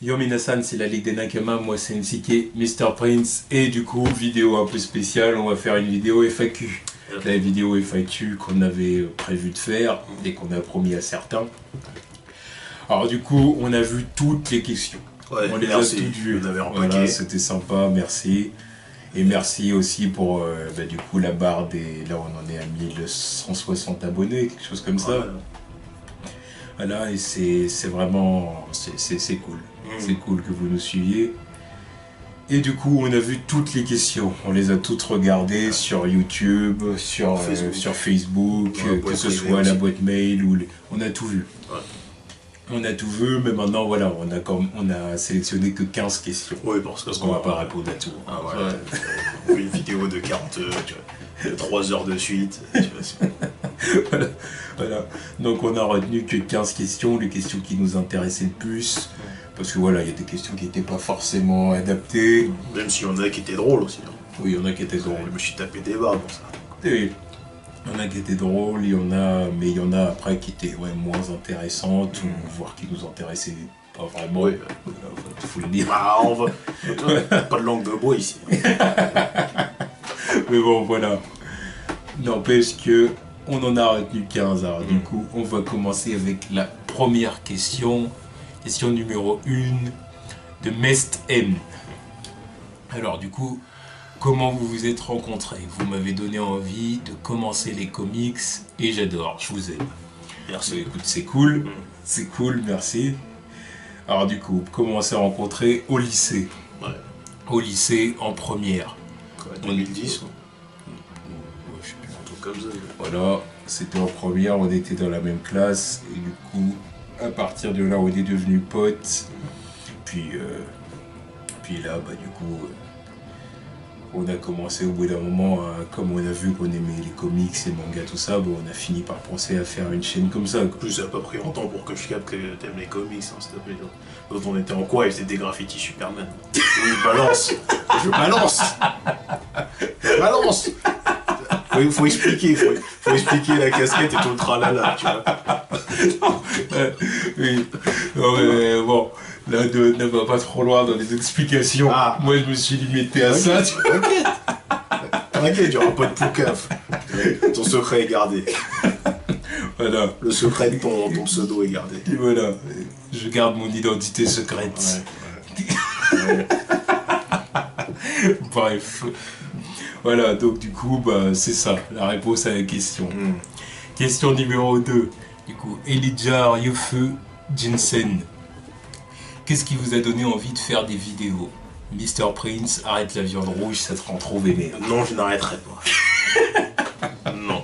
Yo Minasan, c'est la Ligue des Nakama, moi c'est NCK, Mr Prince, et du coup, vidéo un peu spéciale, on va faire une vidéo FAQ. La vidéo FAQ qu'on avait prévu de faire et qu'on a promis à certains. Alors du coup, on a vu toutes les questions. Ouais, on les merci. a toutes vues. Voilà, c'était sympa, merci. Et merci aussi pour du coup la barre des... Là on en est à 1160 abonnés, quelque chose comme ça. Voilà, et c'est vraiment... C'est cool. C'est cool que vous nous suiviez. Et du coup, on a vu toutes les questions. On les a toutes regardées sur YouTube, sur Facebook, que ce soit la boîte mail ou... On a tout vu. Ouais. On a tout vu, mais maintenant, voilà, on a sélectionné que 15 questions. Oui, parce qu'on va pas répondre à tout. Ah, voilà. Une vidéo de 40, tu vois, de 3 heures de suite. Tu vois, voilà. Donc on a retenu que 15 questions, les questions qui nous intéressaient le plus. Parce que voilà, il y a des questions qui n'étaient pas forcément adaptées. Même s'il y en a qui étaient drôles aussi. Oui, il y en a qui étaient drôles. Je me suis tapé des barres pour ça. Oui. Il y en a qui étaient drôles, mais il y en a après qui étaient moins intéressantes, ou voire qui nous intéressaient pas vraiment. Oui, il faut le dire. Bah, on va... Pas de langue de bois ici. Mais bon, voilà. N'empêche que on en a retenu 15. Alors du coup, on va commencer avec la première question. Question numéro 1 de Mest M. Alors du coup, comment vous vous êtes rencontrés? Vous m'avez donné envie de commencer les comics et j'adore, je vous aime. Merci. Écoute, c'est cool, merci. Alors du coup, comment on s'est rencontrés? Au lycée. Ouais. Au lycée, en première. Quoi, 2010 je sais plus. Un truc comme ça. Voilà, c'était en première, on était dans la même classe et du coup, à partir de là, on est devenus potes. Puis là, du coup, on a commencé au bout d'un moment, comme on a vu qu'on aimait les comics, les mangas, tout ça, on a fini par penser à faire une chaîne comme ça. En plus, ça n'a pas pris longtemps pour que je capte que t'aimes les comics, hein, s'il te plaît. Quand on était en quoi, il faisait des graffitis Superman. Oui, je balance. Faut expliquer la casquette et tout le tralala, tu vois. Oui, non, mais bon, là, ne va pas trop loin dans les explications. Moi, je me suis limité à ça. T'inquiète, il n'y aura pas de poucaf. Ton secret est gardé. Voilà. Le secret de ton pseudo est gardé. Et voilà, je garde mon identité secrète. Ouais. Bref. Voilà, donc du coup, c'est ça, la réponse à la question. Question numéro 2. Du coup, Elijah Ryufu Jinsen. Qu'est-ce qui vous a donné envie de faire des vidéos? Mr Prince, arrête la viande rouge, ça te rend trop vénère. Non, je n'arrêterai pas. Non.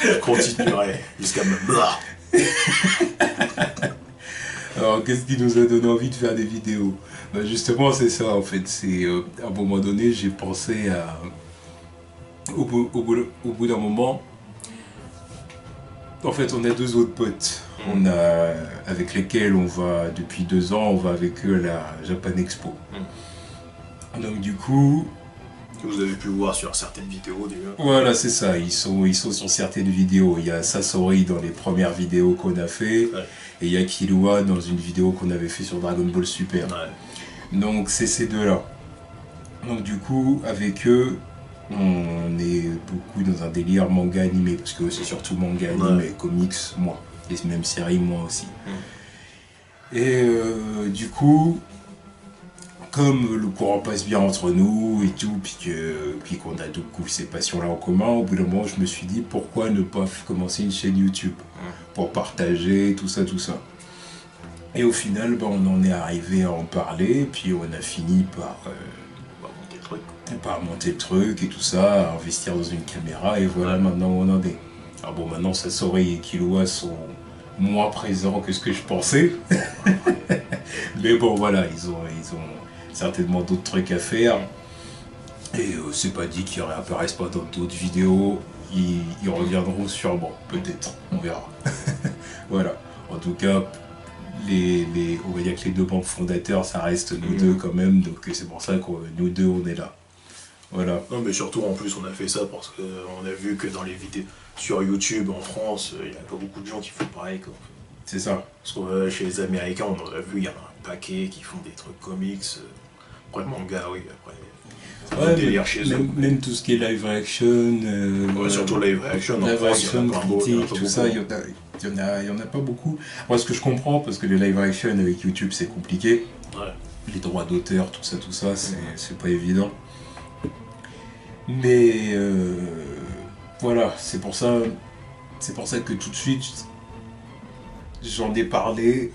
Je continuerai jusqu'à me blah. Alors, qu'est-ce qui nous a donné envie de faire des vidéos? Justement, c'est ça, en fait. C'est à un moment donné, j'ai pensé à... Au bout d'un moment, en fait, on a 2 autres potes. Avec lesquels on va, depuis 2 ans, on va avec eux à la Japan Expo. Donc du coup... Que vous avez pu voir sur certaines vidéos déjà. Voilà, c'est ça, ils sont sur certaines vidéos. Il y a Sasori dans les premières vidéos qu'on a fait, et il y a Killua dans une vidéo qu'on avait fait sur Dragon Ball Super. Donc c'est ces deux-là. Donc du coup, avec eux, on est beaucoup dans un délire manga animé, parce que c'est surtout manga animé, comics, moi. Les mêmes séries, moi aussi. Et du coup, comme le courant passe bien entre nous et tout, puis qu'on a du coup ces passions-là en commun, au bout d'un moment, je me suis dit, pourquoi ne pas commencer une chaîne YouTube pour partager tout ça. Et au final, on en est arrivé à en parler, puis on a fini par monter le truc et tout ça, à investir dans une caméra, et voilà maintenant où on en est. Alors bon, maintenant Sasori et Killua sont moins présents que ce que je pensais. Mais bon, voilà, ils ont certainement d'autres trucs à faire. Et c'est pas dit qu'ils réapparaissent pas dans d'autres vidéos. Ils reviendront sûrement, peut-être, on verra. Voilà, en tout cas, on va dire que les 2 membres fondateurs, ça reste nous 2 quand même, donc c'est pour ça que nous 2 on est là. Voilà. Non, mais surtout en plus on a fait ça parce qu'on a vu que dans les vidéos sur YouTube en France, il n'y a pas beaucoup de gens qui font pareil, quoi. C'est ça. Parce que chez les Américains, on en a vu, il y en a un paquet qui font des trucs comics. Après, le manga, oui, après. Ouais, délire chez eux. même tout ce qui est live action. Ouais, surtout live action, live action, critique, tout ça, il y y en a pas beaucoup. Moi, ce que je comprends, parce que les live action avec YouTube, c'est compliqué. Ouais. Les droits d'auteur, tout ça, c'est pas évident. Mais voilà, c'est pour ça que tout de suite, j'en ai parlé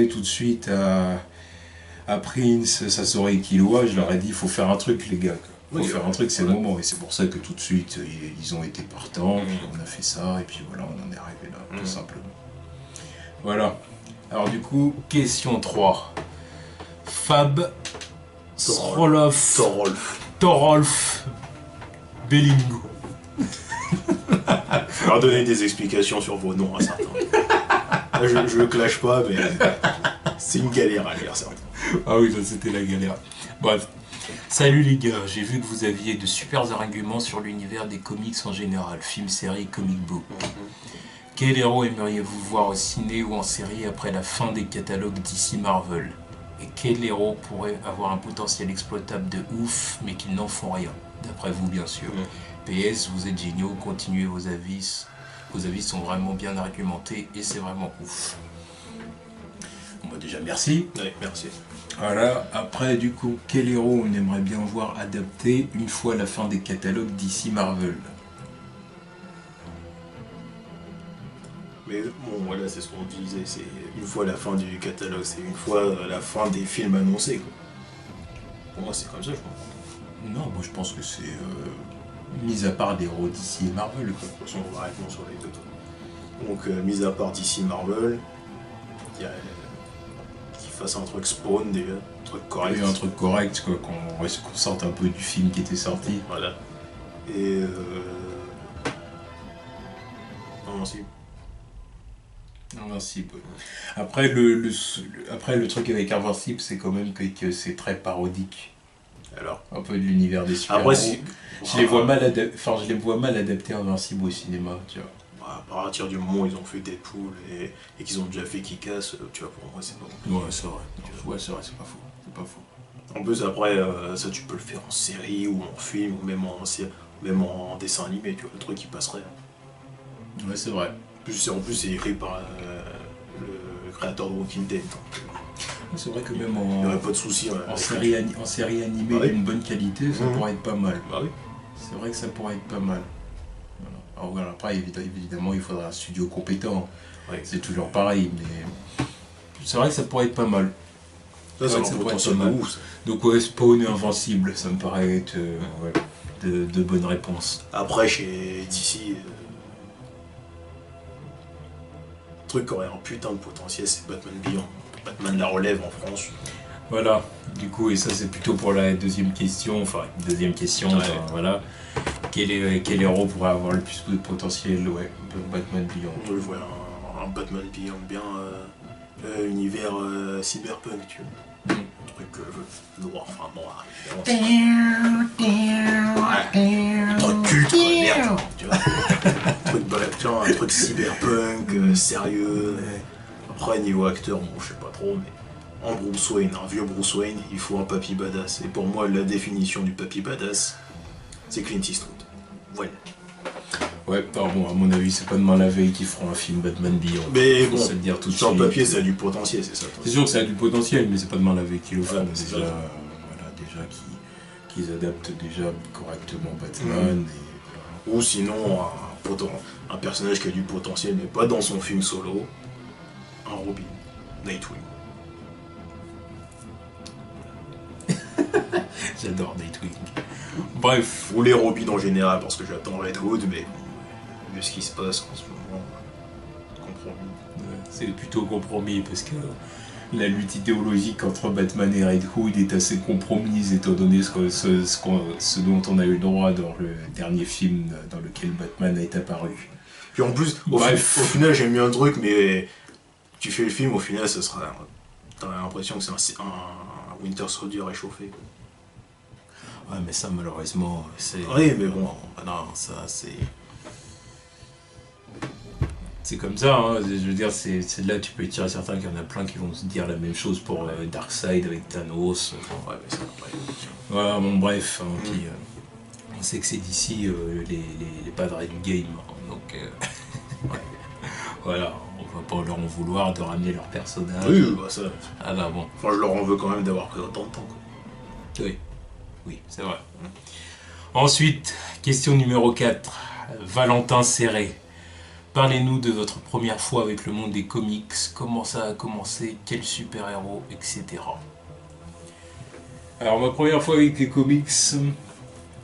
tout de suite à Prince, Sasori et Killua. Je leur ai dit, il faut faire un truc, les gars. Il faut faire un truc, c'est le moment. Et c'est pour ça que tout de suite, ils ont été partants, puis on a fait ça, et puis voilà, on en est arrivé là, tout simplement. Voilà. Alors du coup, question 3. Fab Thorolf Bellingo. On va donner des explications sur vos noms à certains. Là, je le clash pas, mais c'est une galère à lire, ça. Ah oui, ça c'était la galère. Bref. Salut les gars, j'ai vu que vous aviez de super arguments sur l'univers des comics en général, films, séries, comic book. Quel héros aimeriez-vous voir au ciné ou en série après la fin des catalogues DC Marvel? Et quel héros pourrait avoir un potentiel exploitable de ouf, mais qu'ils n'en font rien? D'après vous, bien sûr. PS, vous êtes géniaux, continuez vos avis. Vos avis sont vraiment bien argumentés et c'est vraiment ouf. Bon, déjà, merci. Oui, merci. Voilà, après, du coup, quel héros on aimerait bien voir adapté une fois la fin des catalogues DC Marvel? Mais bon, voilà, c'est ce qu'on disait, c'est une fois la fin du catalogue, c'est une fois la fin des films annoncés, quoi. Pour moi, c'est comme ça, je crois. Non, moi je pense que c'est mis à part des héros DC et Marvel, quoi. De toute façon, on va répondre sur les deux. Toi. Donc, mis à part DC Marvel, il y a qu'il fasse un truc Spawn déjà, un truc correct. Et un truc correct, quoi, qu'on sorte un peu du film qui était sorti. Voilà. Et Invincible. Invincible. Après, le truc avec Invincible, c'est quand même que c'est très parodique. Alors, un peu de l'univers des super-héros. après, je les vois mal adapter Invincible au cinéma, tu vois. À partir du moment où ils ont fait Deadpool et qu'ils ont déjà fait Kick-Ass, tu vois, pour moi, c'est pas bon. Ouais, c'est vrai. Ouais, c'est vrai, c'est pas faux. C'est pas faux. En plus, après, ça, tu peux le faire en série ou en film ou même en dessin animé, tu vois, le truc qui passerait. Ouais, c'est vrai. En plus, c'est écrit par le créateur de Walking Dead. C'est vrai que même il n'y aurait pas de souci. En série animée d'une bonne qualité, ça pourrait être pas mal. Bah oui. C'est vrai que ça pourrait être pas mal. Voilà. Alors voilà, après, évidemment, il faudra un studio compétent. Ouais. C'est toujours pareil, mais c'est vrai que ça pourrait être pas mal. Ça pourrait être pas mal. Donc ouais, Spawn et Invincible, ça me paraît être de bonnes réponses. Après, chez DC, le truc qui aurait un putain de potentiel, c'est Batman Beyond. Batman la relève en France. Voilà, du coup, et ça c'est plutôt pour la deuxième question, voilà. Quel héros pourrait avoir le plus de potentiel? Ouais, Batman Beyond. Je vois un Batman Beyond bien univers cyberpunk, tu vois. Un truc noir, évidemment. Un truc culte, quoi, merde, tu vois. Un truc cyberpunk, sérieux. Après, niveau acteur, bon, je sais pas trop, mais en Bruce Wayne, un vieux Bruce Wayne, il faut un papy badass. Et pour moi, la définition du papy badass, c'est Clint Eastwood. Voilà. Ouais, bon, à mon avis, c'est pas demain la veille qu'ils feront un film Batman Beyond. Mais bon, se le dire tout de sur suite. le papier, ça a du potentiel, c'est ça. C'est sûr que ça a du potentiel, mais c'est pas demain la veille qu'ils le feront. Ouais, déjà qu'ils adaptent déjà correctement Batman. Et, ou sinon, un personnage qui a du potentiel, mais pas dans son film solo, un Robin, Nightwing. J'adore Nightwing. Bref. Ou les Robins en général, parce que j'attends Red Hood, mais vu ce qui se passe en ce moment, compromis. C'est plutôt compromis, parce que la lutte idéologique entre Batman et Red Hood est assez compromise, étant donné ce dont on a eu le droit dans le dernier film dans lequel Batman est apparu. Puis en plus, au final, j'ai mis un truc, mais tu fais le film, au final, ça sera... T'as l'impression que c'est un Winter Soldier réchauffé. Ouais, mais ça, malheureusement, c'est... Oui, mais bon. Non, ça, c'est... c'est comme ça, hein. Je veux dire, c'est de là que tu peux tirer certains, qu'il y en a plein qui vont se dire la même chose pour Darkseid avec Thanos. Ouais, mais c'est après. Voilà, bon, bref, hein, puis, on sait que c'est d'ici les padres du game, hein, donc ouais. Voilà, on va pas leur en vouloir de ramener leur personnage. Oui, bah ça. Ah là, bon. Enfin, je leur en veux quand même d'avoir pris autant de temps, quoi. Oui, oui, c'est vrai. Ensuite, question numéro 4. Valentin Serré. Parlez-nous de votre première fois avec le monde des comics, comment ça a commencé, quel super-héros, etc. Alors ma première fois avec les comics,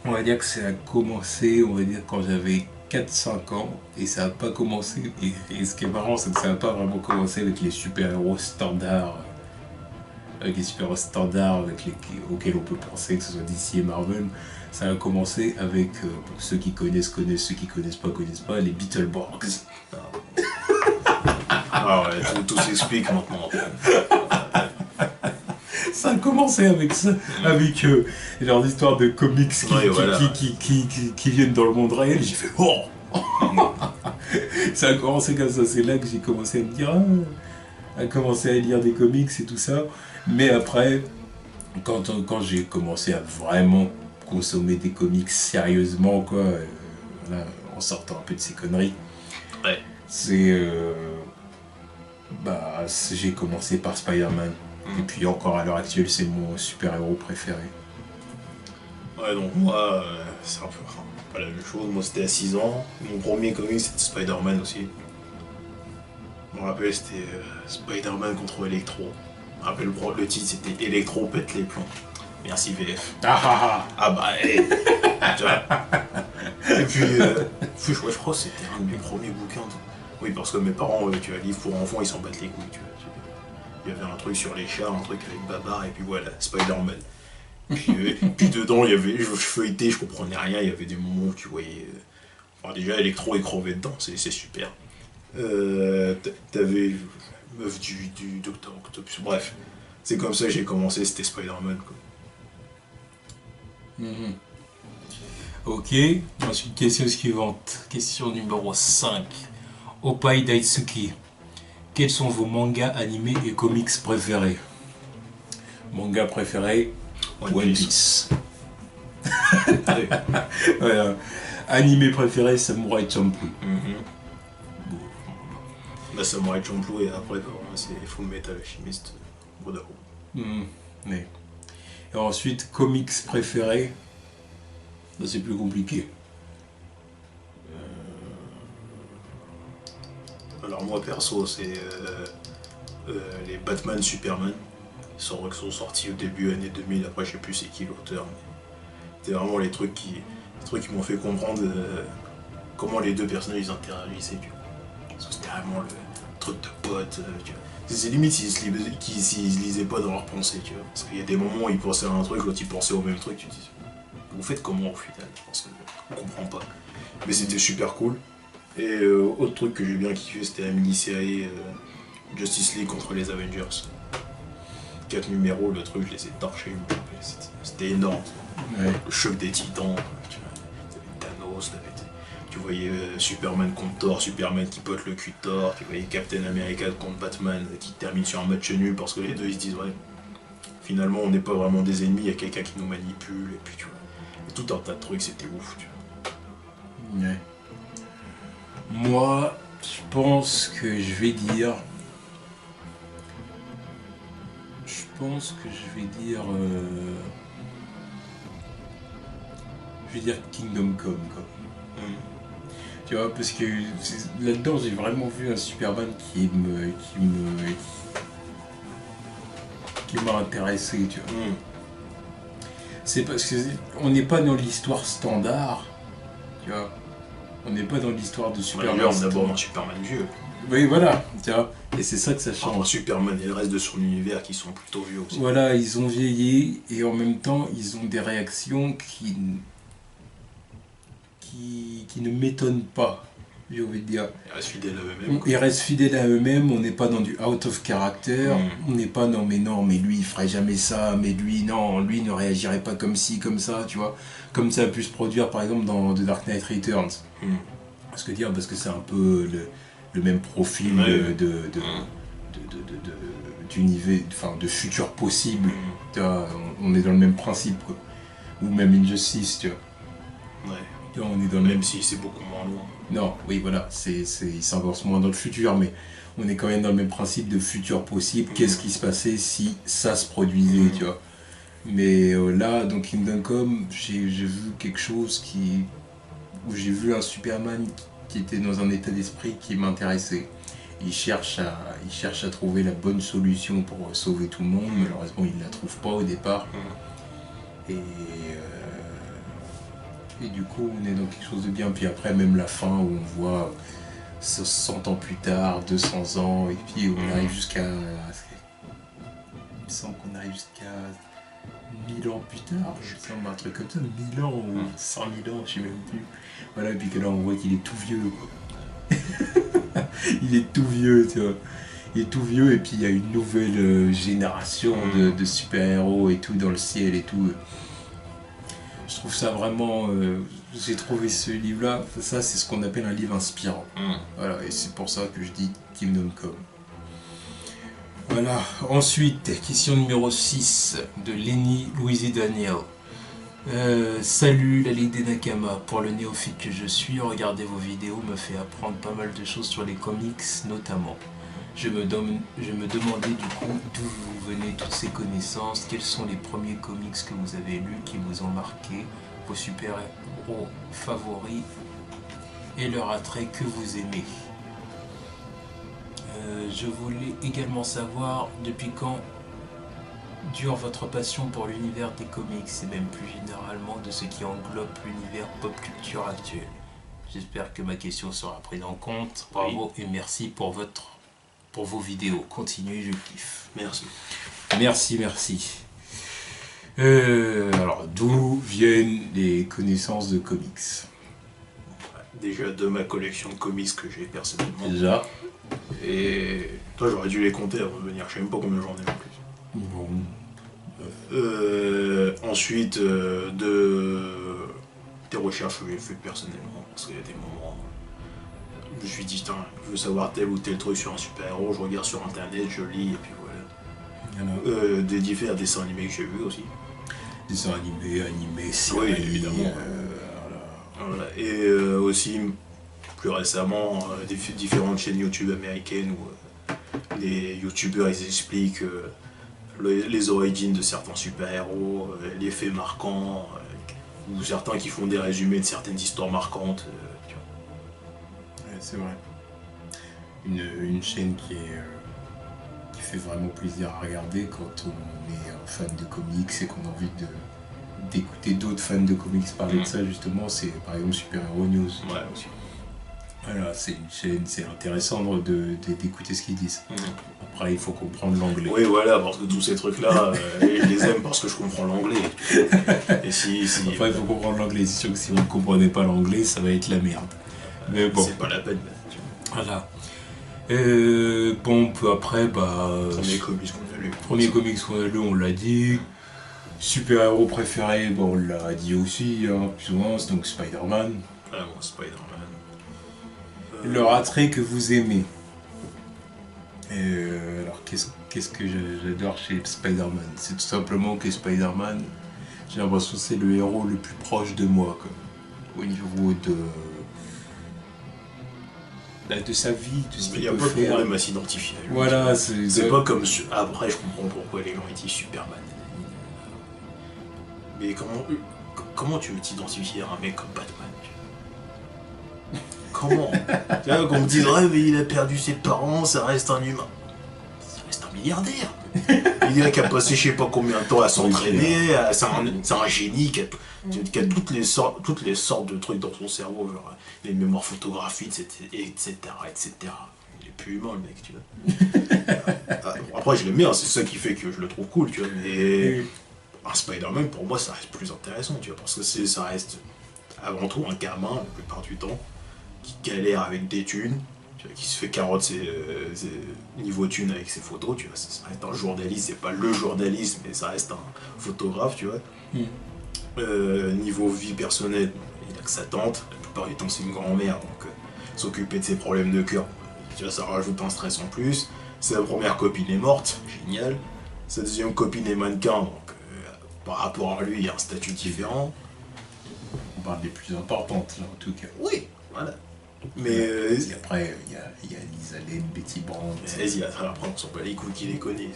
on va dire que ça a commencé, on va dire quand j'avais 4-5 ans, et ça n'a pas commencé, et ce qui est marrant c'est que ça n'a pas vraiment commencé avec les super-héros standards, auxquels on peut penser, que ce soit DC et Marvel. Ça a commencé avec, pour ceux qui connaissent, ceux qui connaissent pas, les Beetleborgs. Ah ouais, tout s'explique maintenant. Ça a commencé avec ça, avec genre d'histoires de comics qui viennent dans le monde réel. J'ai fait oh. Ça a commencé comme ça, c'est là que j'ai commencé à me dire, à commencer à lire des comics et tout ça. Mais après, quand j'ai commencé à vraiment consommer des comics sérieusement, quoi, voilà, en sortant un peu de ces conneries, ouais. J'ai commencé par Spider-Man. Et puis encore à l'heure actuelle, c'est mon super-héros préféré. Ouais, donc moi, c'est un peu pas la même chose. Moi, c'était à 6 ans. Mon premier comic, c'était Spider-Man aussi. Je me rappelle, c'était Spider-Man contre Electro. Je me rappelle, le titre, c'était Electro pète les plombs. Merci VF. Ah bah, tu vois. Et puis, je crois que c'était un de mes premiers bouquins. Oui, parce que mes parents, tu vois, livre pour enfants, ils s'en battent les couilles, tu vois. Il y avait un truc sur les chats, un truc avec Babar, et puis voilà, Spider-Man. Puis dedans, il y avait, je feuilletais, je comprenais rien, il y avait des moments où tu voyais... Enfin, déjà, Electro est crevé dedans, c'est super. T'avais meuf du Docteur Octopus, bref. C'est comme ça que j'ai commencé, c'était Spider-Man, quoi. Ok, ensuite, question suivante. Question numéro 5. Opai Daisuki. Quels sont vos mangas animés et comics préférés? Manga préféré, One Piece. Voilà. Animé préféré, Samurai Champloo. Bah, Samurai Champloo et après, c'est Full Metal Alchemist, Brotherhood. Ouais. Et ensuite, comics préféré, là c'est plus compliqué. Alors moi perso, c'est les Batman, Superman, qui sont sortis au début années 2000, après je sais plus c'est qui l'auteur, mais c'était vraiment les trucs qui m'ont fait comprendre comment les deux personnages ils interagissaient, tu vois. Parce que c'était vraiment le truc de pote, tu vois. C'est limite s'ils se lisaient pas dans leurs pensées, tu vois. Parce qu'il y a des moments où ils pensaient à un truc, l'autre ils pensaient au même truc, tu te dis, vous faites comment au final? Parce qu'on comprend pas. Mais c'était super cool. Et autre truc que j'ai bien kiffé, c'était la mini-série Justice League contre les Avengers. 4 numéros, le truc, je les ai torchés, c'était énorme. Ouais. Le choc des titans, tu vois. T'avais Thanos, tu voyais Superman contre Thor, Superman qui pote le cul de Thor, tu voyais Captain America contre Batman qui termine sur un match nul parce que les deux ils se disent ouais, finalement on n'est pas vraiment des ennemis, il y a quelqu'un qui nous manipule, et puis tu vois. Et tout un tas de trucs, c'était ouf, tu vois. Ouais. Moi, je pense que je vais dire... Kingdom Come, quoi. Tu vois, parce que là-dedans, j'ai vraiment vu un Superman qui m'a intéressé, tu vois. C'est parce que on n'est pas dans l'histoire standard, tu vois. On n'est pas dans l'histoire de Superman. Là, on aborde un Superman vieux. Oui, voilà, tu vois. Et c'est ça que ça change. Un Superman et le reste de son univers qui sont plutôt vieux aussi. Voilà, ils ont vieilli et en même temps, ils ont des réactions qui ne m'étonnent pas, j'ai envie de dire. Ils restent fidèles à eux-mêmes. Ils restent fidèles à eux-mêmes, on n'est pas dans du out of character, on n'est pas non, mais lui il ferait jamais ça, mais lui ne réagirait pas comme ci, comme ça, tu vois. Comme ça a pu se produire par exemple dans The Dark Knight Returns. Parce que c'est un peu le même profil d'univers, enfin de futur possible. On est dans le même principe, quoi. Ou même Injustice, tu vois. On est dans le même si c'est beaucoup moins loin. Non, oui, voilà, il s'avance moins dans le futur, mais on est quand même dans le même principe de futur possible. Qu'est-ce qui se passait si ça se produisait, tu vois. Mais là, dans Kingdom Come, j'ai vu quelque chose où j'ai vu un Superman qui était dans un état d'esprit qui m'intéressait. Il cherche à trouver la bonne solution pour sauver tout le monde. Malheureusement, il ne la trouve pas au départ. Et du coup, on est dans quelque chose de bien. Puis après, même la fin où on voit 100 ans plus tard, 200 ans, et puis on arrive jusqu'à... Il me semble qu'on arrive jusqu'à 1000 ans plus tard, je sais pas, un truc comme ça, 1000 ans ou 100 000 ans, je sais même plus. Voilà, et puis que là, on voit qu'il est tout vieux, quoi. Il est tout vieux, tu vois. Il est tout vieux, et puis il y a une nouvelle génération de super-héros et tout dans le ciel et tout. Je trouve ça vraiment... j'ai trouvé ce livre-là, ça c'est ce qu'on appelle un livre inspirant. Voilà, et c'est pour ça que je dis Kingdom Come. Voilà, ensuite, question numéro 6 de Lenny Louisi Daniel. Salut la Ligue des Nakama, pour le néophyte que je suis, regarder vos vidéos me fait apprendre pas mal de choses sur les comics notamment. Je me demandais du coup d'où vous venez toutes ces connaissances, quels sont les premiers comics que vous avez lus qui vous ont marqué, vos super-héros favoris et leur attrait que vous aimez. Je voulais également savoir depuis quand dure votre passion pour l'univers des comics et même plus généralement de ce qui englobe l'univers pop culture actuel. J'espère que ma question sera prise en compte. Bravo et merci pour vos vidéos. Continuez, je kiffe. Merci. Alors, d'où viennent les connaissances de comics? Déjà de ma collection de comics que j'ai personnellement. Déjà. Et toi, j'aurais dû les compter avant de venir. Je sais même pas combien j'en ai en plus. Bon. Ensuite, des recherches que j'ai fait personnellement. Parce qu'il y a des moments où je me suis dit, putain, je veux savoir tel ou tel truc sur un super-héros. Je regarde sur internet, je lis, et puis voilà. Des différents dessins animés que j'ai vus aussi. Dessins animés, séries. Oui, évidemment. Voilà. Et aussi, plus récemment, différentes chaînes YouTube américaines où les youtubeurs ils expliquent les origines de certains super-héros, les faits marquants, ou certains qui font des résumés de certaines histoires marquantes. Tu vois. Ouais, c'est vrai. Une chaîne qui fait vraiment plaisir à regarder quand on est un fan de comics et qu'on a envie d'écouter d'autres fans de comics parler de ça, justement, c'est par exemple Super Hero News. Ouais, aussi. Voilà, c'est une chaîne, c'est intéressant d'écouter ce qu'ils disent. Après, il faut comprendre l'anglais. Oui, voilà, parce que tous ces trucs-là, je les aime parce que je comprends l'anglais. Et Enfin, il faut comprendre l'anglais. C'est sûr que si vous ne comprenez pas l'anglais, ça va être la merde. Mais bon. C'est pas la peine. Voilà. Bon, peu après, Premier comics qu'on a lu, on l'a dit. Super-héros préféré, on l'a dit aussi, hein, plus ou moins, c'est donc Spider-Man. Ah bon, Spider-Man. Leur attrait que vous aimez. Alors, qu'est-ce que j'adore chez Spider-Man? C'est tout simplement que Spider-Man, j'ai l'impression que c'est le héros le plus proche de moi, quoi. Au niveau de sa vie, de ce qu'il peut faire. Il n'y a pas de problème à s'identifier. Voilà, c'est pas comme... Après, je comprends pourquoi les gens disent Superman. Mais comment tu veux t'identifier à un mec comme Batman? Comment? Tu vois, qu'on me dise, ouais, mais il a perdu ses parents, ça reste un humain. Ça reste un milliardaire. Il a qu'à passer je sais pas combien de temps à s'entraîner, c'est un génie qui a toutes les sortes de trucs dans son cerveau, genre les mémoires photographiques, etc. Il est plus humain, le mec, tu vois. Après, je l'aime bien, c'est ça qui fait que je le trouve cool, tu vois, mais un Spider-Man, pour moi, ça reste plus intéressant, tu vois, parce que ça reste avant tout un gamin, la plupart du temps, qui galère avec des thunes, tu vois, qui se fait carotte ses niveaux thunes avec ses photos, tu vois, ça reste un journaliste, c'est pas le journaliste, mais ça reste un photographe, tu vois. Niveau vie personnelle, il a que sa tante, la plupart du temps c'est une grand-mère, donc s'occuper de ses problèmes de cœur, Tu vois, ça rajoute un stress en plus. Sa première copine est morte, génial. Sa deuxième copine est mannequin, donc par rapport à lui, il y a un statut différent. On parle des plus importantes, là, en tout cas. Oui, voilà. Mais et après, il y a Lisa Lane, Betty Brant. Vas-y, après, on s'en bat les couilles qui les connaît.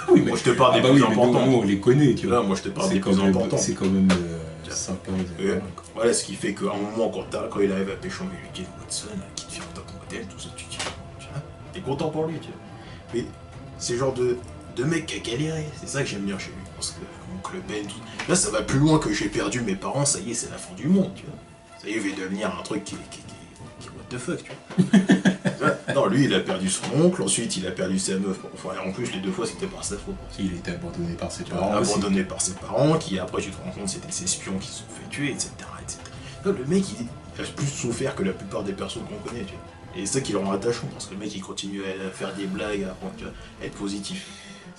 Oui, moi, je te parle des plus importants. Nous, on les connaît, tu vois. Là, moi, je te parle des plus importants. C'est quand même 5 ans. Voilà, ce qui fait qu'à un moment, quand il arrive à pécho avec Kate Watson, qui devient top modèle, tout ça, tu vois, t'es content pour lui, tu vois. Mais c'est le genre de mec qui a galéré, c'est ça que j'aime bien chez lui. Parce que Oncle Ben, tout... là, ça va plus loin que j'ai perdu mes parents, ça y est, c'est la fin du monde, tu vois. Ça y est, il va devenir un truc qui what the fuck, tu vois. Non, lui, il a perdu son oncle, ensuite, il a perdu sa meuf. Enfin, en plus, les 2 fois, c'était par sa faute. Il était abandonné par ses parents. Abandonné par ses parents, qui après, tu te rends compte, c'était ses espions qui se sont fait tuer, etc. etc. Non, le mec, il a plus souffert que la plupart des personnes qu'on connaît, tu vois. Et c'est ça qui le rend attachant, parce que le mec, il continue à faire des blagues, à être positif.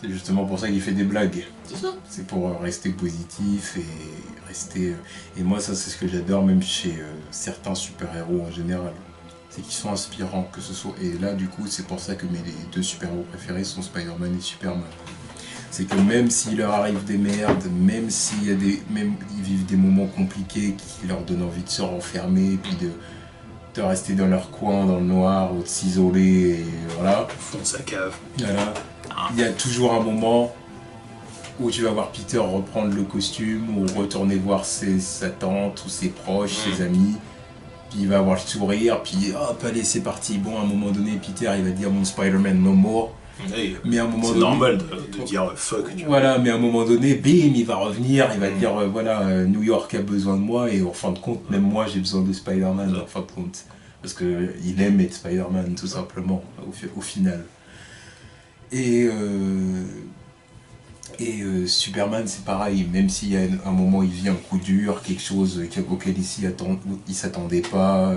C'est justement pour ça qu'il fait des blagues. C'est ça. C'est pour rester positif et rester... Et moi, ça, c'est ce que j'adore, même chez certains super-héros en général. C'est qu'ils sont inspirants, que ce soit... Et là, du coup, c'est pour ça que mes 2 super-héros préférés sont Spider-Man et Superman. C'est que même s'il leur arrive des merdes, même s'il y a même ils vivent des moments compliqués qui leur donnent envie de se renfermer, puis de rester dans leur coin, dans le noir, ou de s'isoler, et voilà. Au fond de sa cave. Voilà. Il y a toujours un moment où tu vas voir Peter reprendre le costume, ou retourner voir sa tante, ou ses proches, ses amis, puis il va avoir le sourire, puis hop, allez, c'est parti. Bon, à un moment donné, Peter, il va dire mon Spider-Man no more. Oui, mais à un moment donné, c'est normal de dire fuck. Tu voilà, mais à un moment donné, bim, il va revenir, il va dire voilà, New York a besoin de moi, et en fin de compte, même moi, j'ai besoin de Spider-Man, en fin de compte. Parce qu'il aime être Spider-Man, tout simplement, au final. Et Superman, c'est pareil, même s'il y a un moment où il vit un coup dur, quelque chose auquel il s'attendait pas,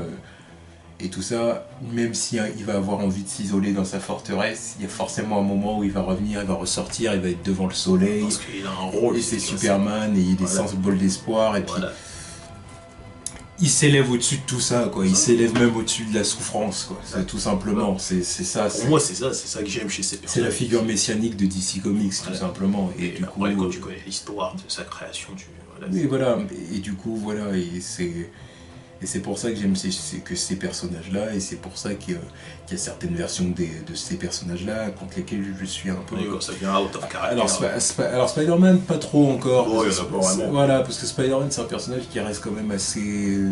et tout ça, même si il va avoir envie de s'isoler dans sa forteresse, il y a forcément un moment où il va revenir, il va ressortir, il va être devant le soleil. Parce qu'il a un rôle. Et c'est Superman, et il est sans bol d'espoir, et puis il s'élève au-dessus de tout ça, quoi. Il s'élève même au-dessus de la souffrance, quoi. C'est tout simplement, c'est ça. Pour moi, c'est ça que j'aime chez ces personnages. C'est la figure messianique de DC Comics, tout simplement. Et du coup, quand tu connais l'histoire de sa création, oui, voilà. Et du coup, voilà, et c'est pour ça que j'aime ces personnages-là, et c'est pour ça qu'il y a certaines versions de ces personnages-là contre lesquelles je suis un peu... Oui, quand ça vient out of character. Alors Spider-Man, pas trop encore. Oh, il y en a pas vraiment. Voilà, parce que Spider-Man, c'est un personnage qui reste quand même assez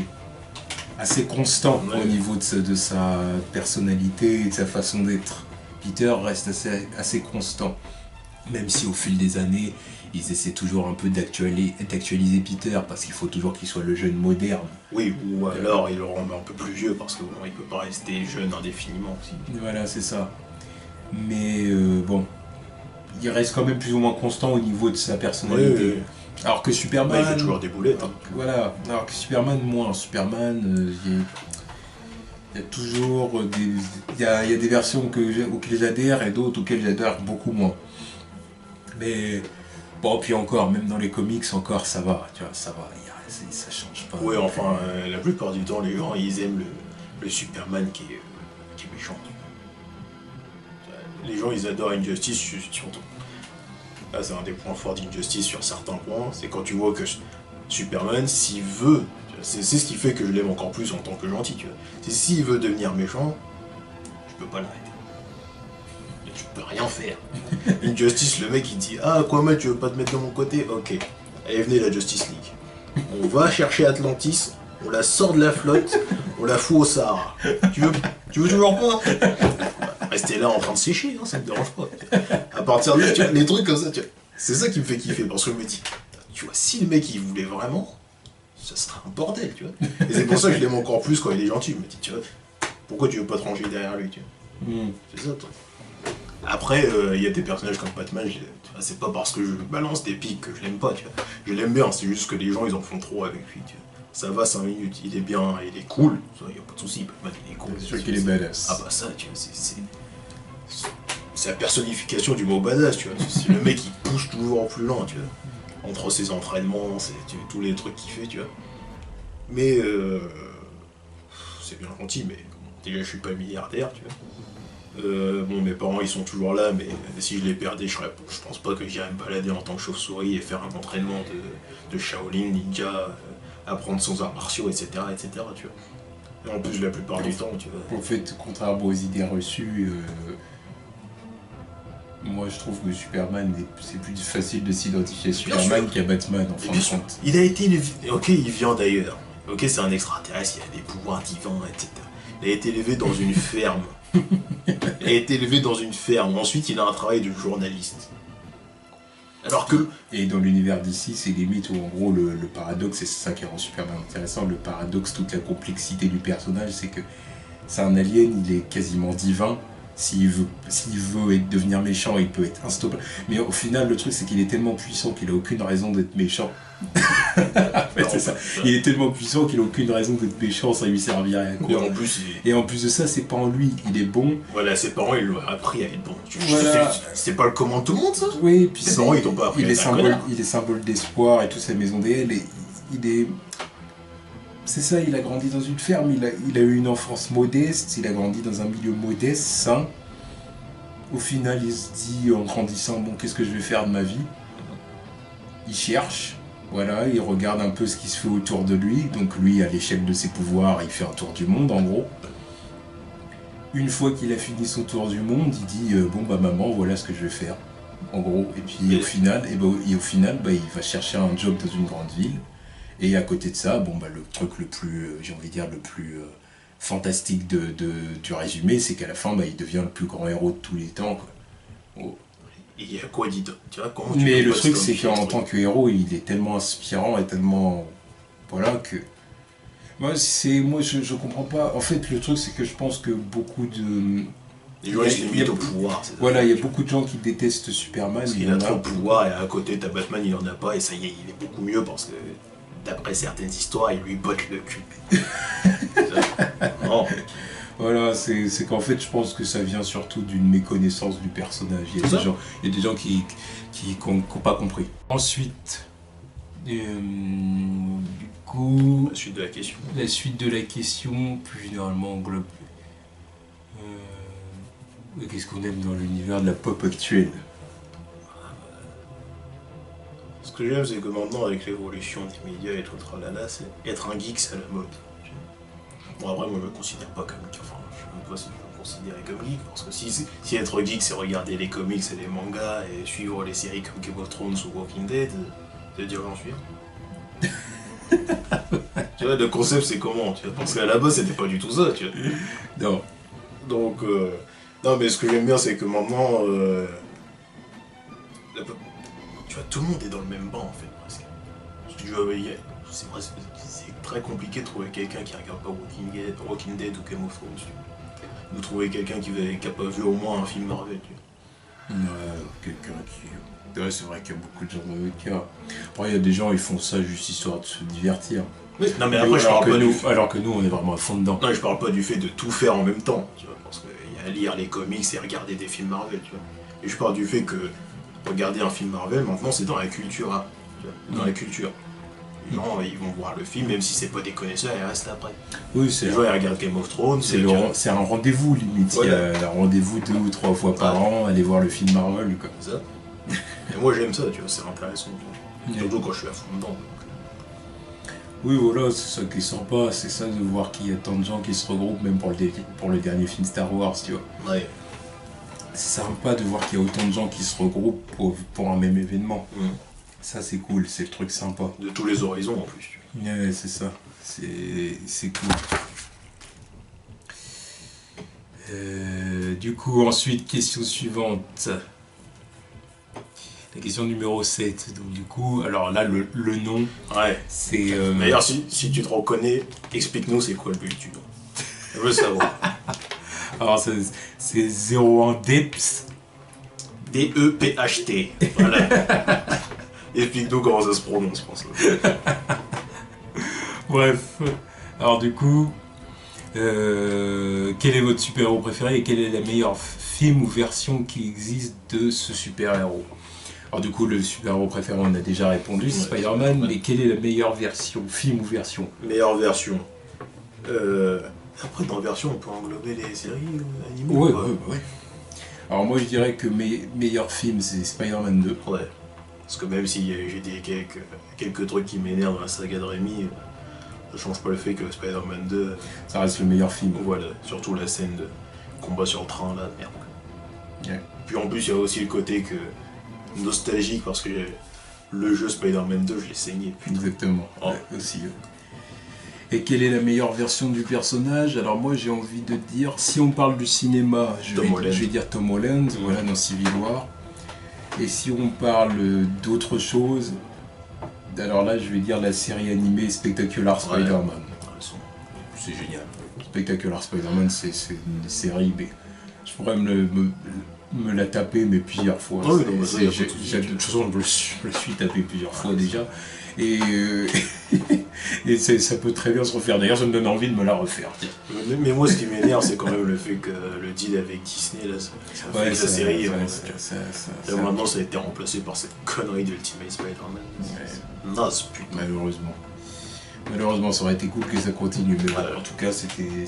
constant au niveau de sa personnalité et de sa façon d'être. Peter reste assez constant, même si au fil des années, ils essaient toujours un peu d'actualiser Peter, parce qu'il faut toujours qu'il soit le jeune moderne. Oui, ou alors il le rend un peu plus vieux, parce qu'il ne peut pas rester jeune indéfiniment aussi. Voilà, c'est ça. Mais bon, il reste quand même plus ou moins constant au niveau de sa personnalité. Oui. Alors que Superman... il fait toujours des boulettes. Voilà, alors que Superman, moins. Superman, il y a toujours il y a des versions auxquelles j'adhère et d'autres auxquelles j'adhère beaucoup moins. Mais... Bon, puis encore, même dans les comics, encore, ça va, tu vois, ça va, ça change pas. Oui, enfin, la plupart du temps, les gens, ils aiment le Superman qui est méchant. Les gens, ils adorent Injustice, surtout. Là, c'est un des points forts d'Injustice sur certains points, c'est quand tu vois que Superman, s'il veut, c'est ce qui fait que je l'aime encore plus en tant que gentil, tu vois. C'est s'il veut devenir méchant, je peux pas l'arrêter. Je peux rien faire. Injustice, le mec il dit ah Aquaman, tu veux pas te mettre de mon côté? Ok. Allez, venez la Justice League. On va chercher Atlantis, on la sort de la flotte, on la fout au Sahara. Tu veux toujours pas? Restez là en train de sécher, hein, ça me dérange pas. À partir de là, tu vois, les trucs comme ça, c'est ça qui me fait kiffer, parce que je me dis, tu vois, si le mec il voulait vraiment, ça serait un bordel, tu vois. Et c'est pour ça que je l'aime encore plus quand il est gentil. Je me dis, tu vois, pourquoi tu veux pas te ranger derrière lui, tu vois. C'est ça, toi. Après, il y a des personnages comme Batman, c'est pas parce que je balance des pics que je l'aime pas, tu vois. Je l'aime bien, c'est juste que les gens ils en font trop avec lui, tu vois. Ça va 5 minutes, il est bien, il est cool, ça y a pas de soucis, Batman il est cool. C'est sûr qu'il est badass. Ah bah ça, tu vois, c'est la personnification du mot badass, tu vois. C'est le mec qui pousse toujours plus loin, tu vois. Entre ses entraînements, tous les trucs qu'il fait, tu vois. Mais c'est bien gentil, mais déjà je suis pas milliardaire, tu vois. Bon, mes parents ils sont toujours là, mais si je les perdais, je pense pas que j'irais me balader en tant que chauve-souris et faire un entraînement de Shaolin, ninja, apprendre sans arts martiaux, etc., etc., tu vois. Et en plus, la plupart du temps, tu vois. En fait, contrairement aux idées reçues, moi je trouve que Superman, c'est plus facile de s'identifier à Superman qu'à Batman, en fin de compte. Il a été élevé, ok, il vient d'ailleurs, ok, c'est un extraterrestre, il a des pouvoirs divins, etc. Il a été élevé dans une ferme. Il a été élevé dans une ferme. Ensuite, il a un travail de journaliste. Alors que... Et dans l'univers d'ici, c'est limite où en gros le paradoxe, et c'est ça qui rend Superman intéressant, le paradoxe, toute la complexité du personnage, c'est que c'est un alien, il est quasiment divin. S'il veut devenir méchant, il peut être instoppable. Mais au final, le truc, c'est qu'il est tellement puissant qu'il a aucune raison d'être méchant. En fait, c'est ça. Il est tellement puissant qu'il a aucune raison d'être méchant, ça lui servirait à quoi. Et en plus de ça, c'est pas en lui, il est bon. Voilà, ses parents, ils l'ont appris à être bon. Voilà. C'est pas le commun de tout le monde, ça. Oui, puis ses parents, ils t'ont pas appris il est symbole d'espoir et tout, sa maison d'elle. Il est... C'est ça, il a grandi dans une ferme, il a eu une enfance modeste, il a grandi dans un milieu modeste, sain. Au final, il se dit en grandissant, bon, qu'est-ce que je vais faire de ma vie? Il cherche, voilà, il regarde un peu ce qui se fait autour de lui. Donc lui, à l'échelle de ses pouvoirs, il fait un tour du monde, en gros. Une fois qu'il a fini son tour du monde, il dit, bon, bah maman, voilà ce que je vais faire, en gros. Et puis au final, il va chercher un job dans une grande ville. Et à côté de ça, bon, bah, le truc le plus, j'ai envie de dire, le plus fantastique du résumé, c'est qu'à la fin, bah, il devient le plus grand héros de tous les temps, quoi. Oh. Et il y a quoi dit, tu vois, comment mais le truc, c'est qu'en tant que héros, il est tellement inspirant et tellement... Voilà, que... Moi, je comprends pas. En fait, le truc, c'est que je pense que beaucoup de... Les gens, ils se limitent au pouvoir. Voilà, il y a beaucoup de gens qui détestent Superman. Parce qu'il a trop de pouvoir, et à côté, t'as Batman, il en a pas, et ça y est, il est beaucoup mieux, parce que... D'après certaines histoires, il lui botte le cul. Non. Voilà, c'est qu'en fait, je pense que ça vient surtout d'une méconnaissance du personnage. Il y a des gens qui n'ont pas compris. Ensuite, du coup... La suite de la question. La suite de la question, plus généralement, englobe... qu'est-ce qu'on aime dans l'univers de la pop actuelle? Ce que j'aime, c'est que maintenant, avec l'évolution des médias et tout le tralala, c'est être un geek, c'est à la mode. Bon, après, moi, je me considère pas comme geek. Enfin, je ne sais pas si je me considérais comme geek, parce que si être geek, c'est regarder les comics et les mangas et suivre les séries comme Game of Thrones ou Walking Dead, c'est dire j'en suis. Tu vois, le concept, c'est comment, tu vois, parce qu'à la base, c'était pas du tout ça, tu vois. Non. Donc, non, mais ce que j'aime bien, c'est que maintenant, tu vois, tout le monde est dans le même banc, en fait, presque. Parce que tu vois, c'est très compliqué de trouver quelqu'un qui regarde pas Walking Dead ou Game of Thrones, tu vois. De trouver quelqu'un qui n'a pas vu au moins un film Marvel, tu vois. Quelqu'un qui... Ouais, c'est vrai qu'il y a beaucoup de gens dans le cas. Après, il y a des gens, ils font ça juste histoire de se divertir. Non, mais après, je parle pas alors que nous, on est vraiment à fond dedans. Non, je parle pas du fait de tout faire en même temps, tu vois, parce qu'il y a à lire les comics et regarder des films Marvel, tu vois. Et je parle du fait que regarder un film Marvel, maintenant, c'est dans la culture, hein, tu vois, dans la culture. Les gens, ils vont voir le film, même si c'est pas des connaisseurs, ils restent après. Oui, c'est les gens, ils regardent Game of Thrones. C'est un rendez-vous, limite. Voilà. Il y a un rendez-vous 2 ou 3 fois par an, aller voir le film Marvel, quoi. C'est ça. Et moi, j'aime ça, tu vois, c'est intéressant. Surtout quand je suis à fond dedans. Oui, voilà, c'est ça qui est sympa, c'est ça de voir qu'il y a tant de gens qui se regroupent, même pour le dernier film Star Wars, tu vois. Ouais. C'est sympa de voir qu'il y a autant de gens qui se regroupent pour un même événement. Ça, c'est cool, c'est le truc sympa. De tous les horizons, en plus. Ouais, c'est ça, c'est cool. Du coup, ensuite, question suivante. La question numéro 7. Donc du coup, alors là, le nom, ouais, c'est... D'ailleurs, si tu te reconnais, explique-nous c'est quoi le but du nom. Je veux savoir. Alors, c'est 01 Deps. D-E-P-H-T. Voilà. Explique-nous comment ça se prononce, je pense. Bref. Alors du coup, quel est votre super-héros préféré et quel est la meilleure film ou version qui existe de ce super-héros? Alors du coup, le super-héros préféré, on a déjà répondu, c'est Spider-Man, mais quelle est la meilleure version, film ou version? Meilleure version. Après, dans version, on peut englober les séries animées. Ouais, ouais. Alors moi je dirais que mes meilleurs films c'est Spider-Man 2. Ouais. Parce que même si j'ai quelques trucs qui m'énervent dans la saga de Raimi, ça change pas le fait que Spider-Man 2... Ça reste le meilleur film. Voilà, surtout la scène de combat sur le train là, merde. Ouais. Puis en plus il y a aussi le côté nostalgique parce que le jeu Spider-Man 2 je l'ai saigné. Putain. Exactement, ouais, aussi. Et quelle est la meilleure version du personnage? Alors moi j'ai envie de dire, si on parle du cinéma, je vais dire Tom Holland, voilà, dans Civil War. Et si on parle d'autre chose, alors là je vais dire la série animée Spectacular Spider-Man. Ouais. C'est génial. Spectacular Spider-Man c'est une série, mais je pourrais me la taper mais plusieurs fois. Oh, de toute façon je me suis tapé plusieurs fois déjà. Et ça peut très bien se refaire. D'ailleurs, ça me donne envie de me la refaire. Mais moi, ce qui m'énerve, c'est quand même le fait que le deal avec Disney, là, ça fait que la série. Maintenant, ça a été remplacé par cette connerie d'Ultimate Spider-Man. Ouais. Naze, putain. Malheureusement, ça aurait été cool que ça continue. Mais bon, en tout cas, c'était. Oui,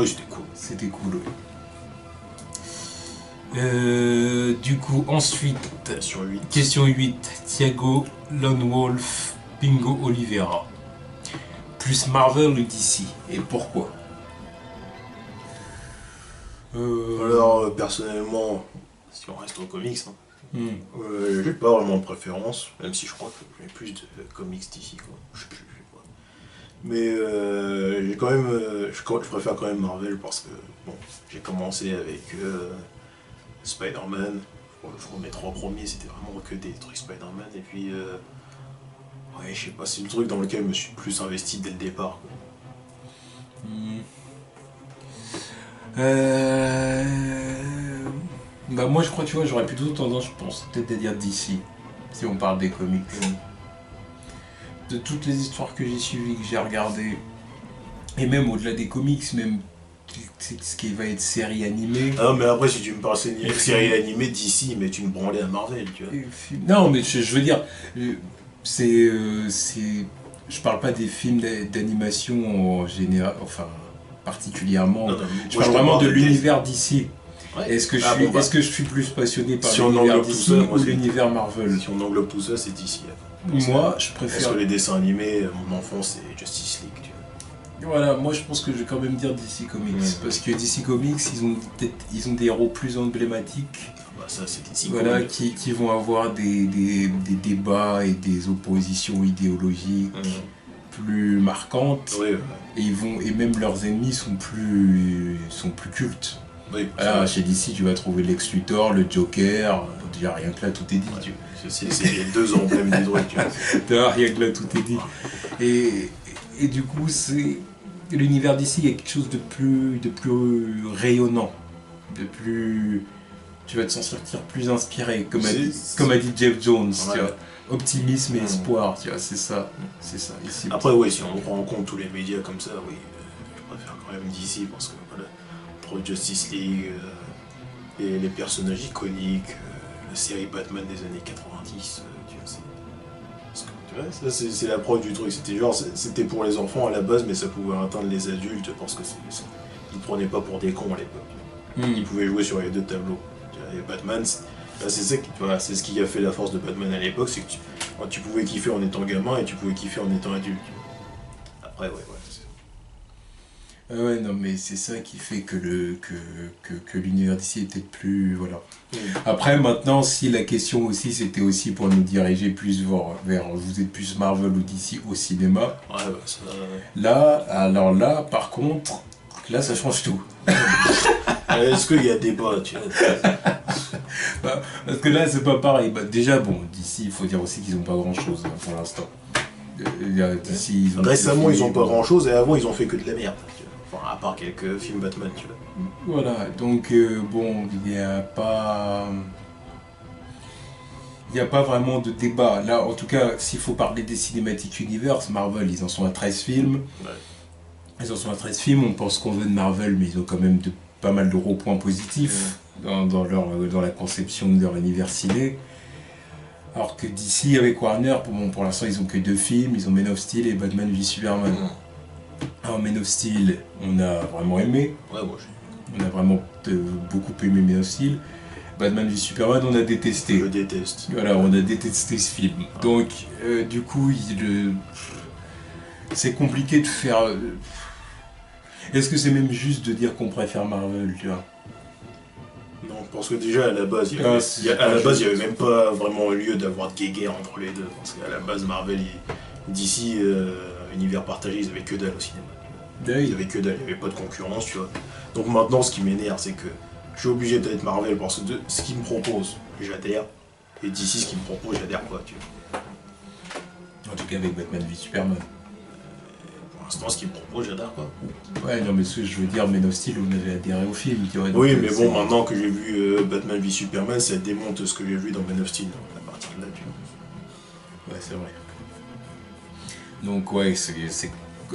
c'était cool. C'était cool, oui. Du coup, ensuite, question 8. Thiago, Lone Wolf, Bingo Oliveira. Plus Marvel ou DC? Et pourquoi? Alors, personnellement, si on reste aux comics, j'ai pas vraiment de préférence, même si je crois que j'ai plus de comics DC, quoi. Je sais plus. Mais j'ai quand même, je préfère quand même Marvel parce que bon, j'ai commencé avec Spider-Man. Je crois mes 3 premiers c'était vraiment que des trucs Spider-Man et puis ouais, je sais pas, c'est le truc dans lequel je me suis plus investi dès le départ, quoi. Bah moi je crois, tu vois, j'aurais plutôt tendance, je pense, peut-être à dire DC, si on parle des comics. De toutes les histoires que j'ai suivies, que j'ai regardées, et même au-delà des comics, même ce qui va être série animée. Ah mais après si tu me parles de série animée DC, mais tu me branlais à Marvel, tu vois. Non mais je veux dire, je parle pas des films d'animation en général, enfin particulièrement. Je parle vraiment de l'univers DC. Ouais. Est-ce que je suis plus passionné par l'univers DC ou l'univers Marvel? Si on englobe tout ça, c'est DC. Moi, je préfère... Parce que les dessins animés, mon enfance, c'est Justice League, tu vois. Voilà, moi je pense que je vais quand même dire DC Comics. Parce que DC Comics, ils ont des héros plus emblématiques. Bah ça, c'est DC Comics. Qui vont avoir des débats et des oppositions idéologiques plus marquantes. Et même leurs ennemis sont plus cultes. Oui, chez DC, tu vas trouver Lex Luthor, le Joker, déjà rien que là tout est dit. C'est les 2 emblèmes du droit, tu vois. Rien que là tout est dit. Et du coup, l'univers d'ici, il y a quelque chose de plus rayonnant, de plus... Tu vas te sentir plus inspiré, comme a dit Jeff Jones, tu vois. Optimisme et espoir, tu vois, c'est ça. Ici, après, oui, si on prend en compte tous les médias comme ça, oui, je préfère quand même DC parce que voilà, entre Justice League, les personnages iconiques, la série Batman des années 90, tu vois, c'est la preuve du truc. C'était pour les enfants à la base, mais ça pouvait atteindre les adultes parce que ils ne prenaient pas pour des cons à l'époque. Ils pouvaient jouer sur les 2 tableaux. Et Batman, c'est ce qui a fait la force de Batman à l'époque, c'est que tu pouvais kiffer en étant gamin et tu pouvais kiffer en étant adulte. Après, ouais, non, mais c'est ça qui fait que l'univers d'ici était plus... Voilà. Après, maintenant, si la question aussi, c'était aussi pour nous diriger plus vers vous êtes plus Marvel ou DC au cinéma. Ouais, bah ça... Là, par contre, là, ça change tout. Est-ce qu'il y a débat, tu vois? Parce que là, c'est pas pareil. Déjà, bon, DC, il faut dire aussi qu'ils n'ont pas grand-chose pour l'instant. Récemment, ils n'ont pas grand-chose, et avant, ils ont fait que de la merde. Enfin, à part quelques films Batman, tu vois. Voilà, donc bon, il n'y a pas vraiment de débat. Là, en tout cas, s'il faut parler des Cinematic Universe, Marvel, ils en sont à 13 films. Ils en sont à 13 films, on pense qu'on veut de Marvel, mais ils ont quand même pas mal de gros points positifs dans la conception de leur univers ciné. Alors que DC avec Warner, pour l'instant, ils ont que 2 films, ils ont Man of Steel et Batman v Superman. Alors, Man of Steel, on a vraiment aimé. Ouais, moi On a vraiment beaucoup aimé Man of Steel. Batman v Superman, on a détesté. je déteste. Voilà, on a détesté ce film. Donc, du coup, c'est compliqué de faire... Est-ce que c'est même juste de dire qu'on préfère Marvel, tu vois? Non, parce que déjà à la base, il y avait même pas vraiment lieu d'avoir de guéguerre entre les deux. Parce qu'à la base, Marvel, d'ici, univers partagé, ils avaient que dalle au cinéma. Ils avaient que dalle, il n'y avait pas de concurrence, tu vois. Donc maintenant, ce qui m'énerve, c'est que je suis obligé d'être Marvel parce que ce qu'ils me proposent, j'adhère. Et d'ici, ce qu'ils me proposent, j'adhère pas, tu vois. En tout cas, avec Batman v Superman. Pour l'instant, ce qu'ils me proposent, j'adhère pas. Ouais, non, mais ce que je veux dire, Man of Steel, on avait adhéré au film, tu vois. Oui, mais bon, maintenant que j'ai vu Batman v Superman, ça démonte ce que j'ai vu dans Man of Steel. Donc à partir de là, tu vois. Ouais, c'est vrai. Donc, ouais, c'est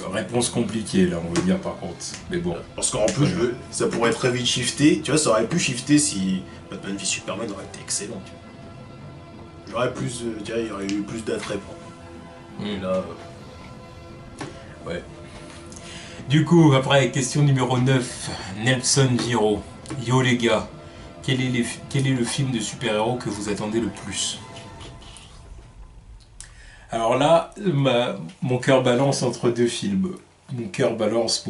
réponse compliquée, là, on veut dire, par contre. Mais bon. Parce qu'en plus, ça pourrait très vite shifter. Tu vois, ça aurait pu shifter si Batman v Superman aurait été excellent, tu vois. J'aurais plus, tu vois, il y aurait eu plus d'attrait pour moi. Et là... Ouais. Du coup, après, question numéro 9, Nelson Giro. Yo les gars, quel est le film de super-héros que vous attendez le plus? Alors là, mon cœur balance entre deux films. Mon cœur balance.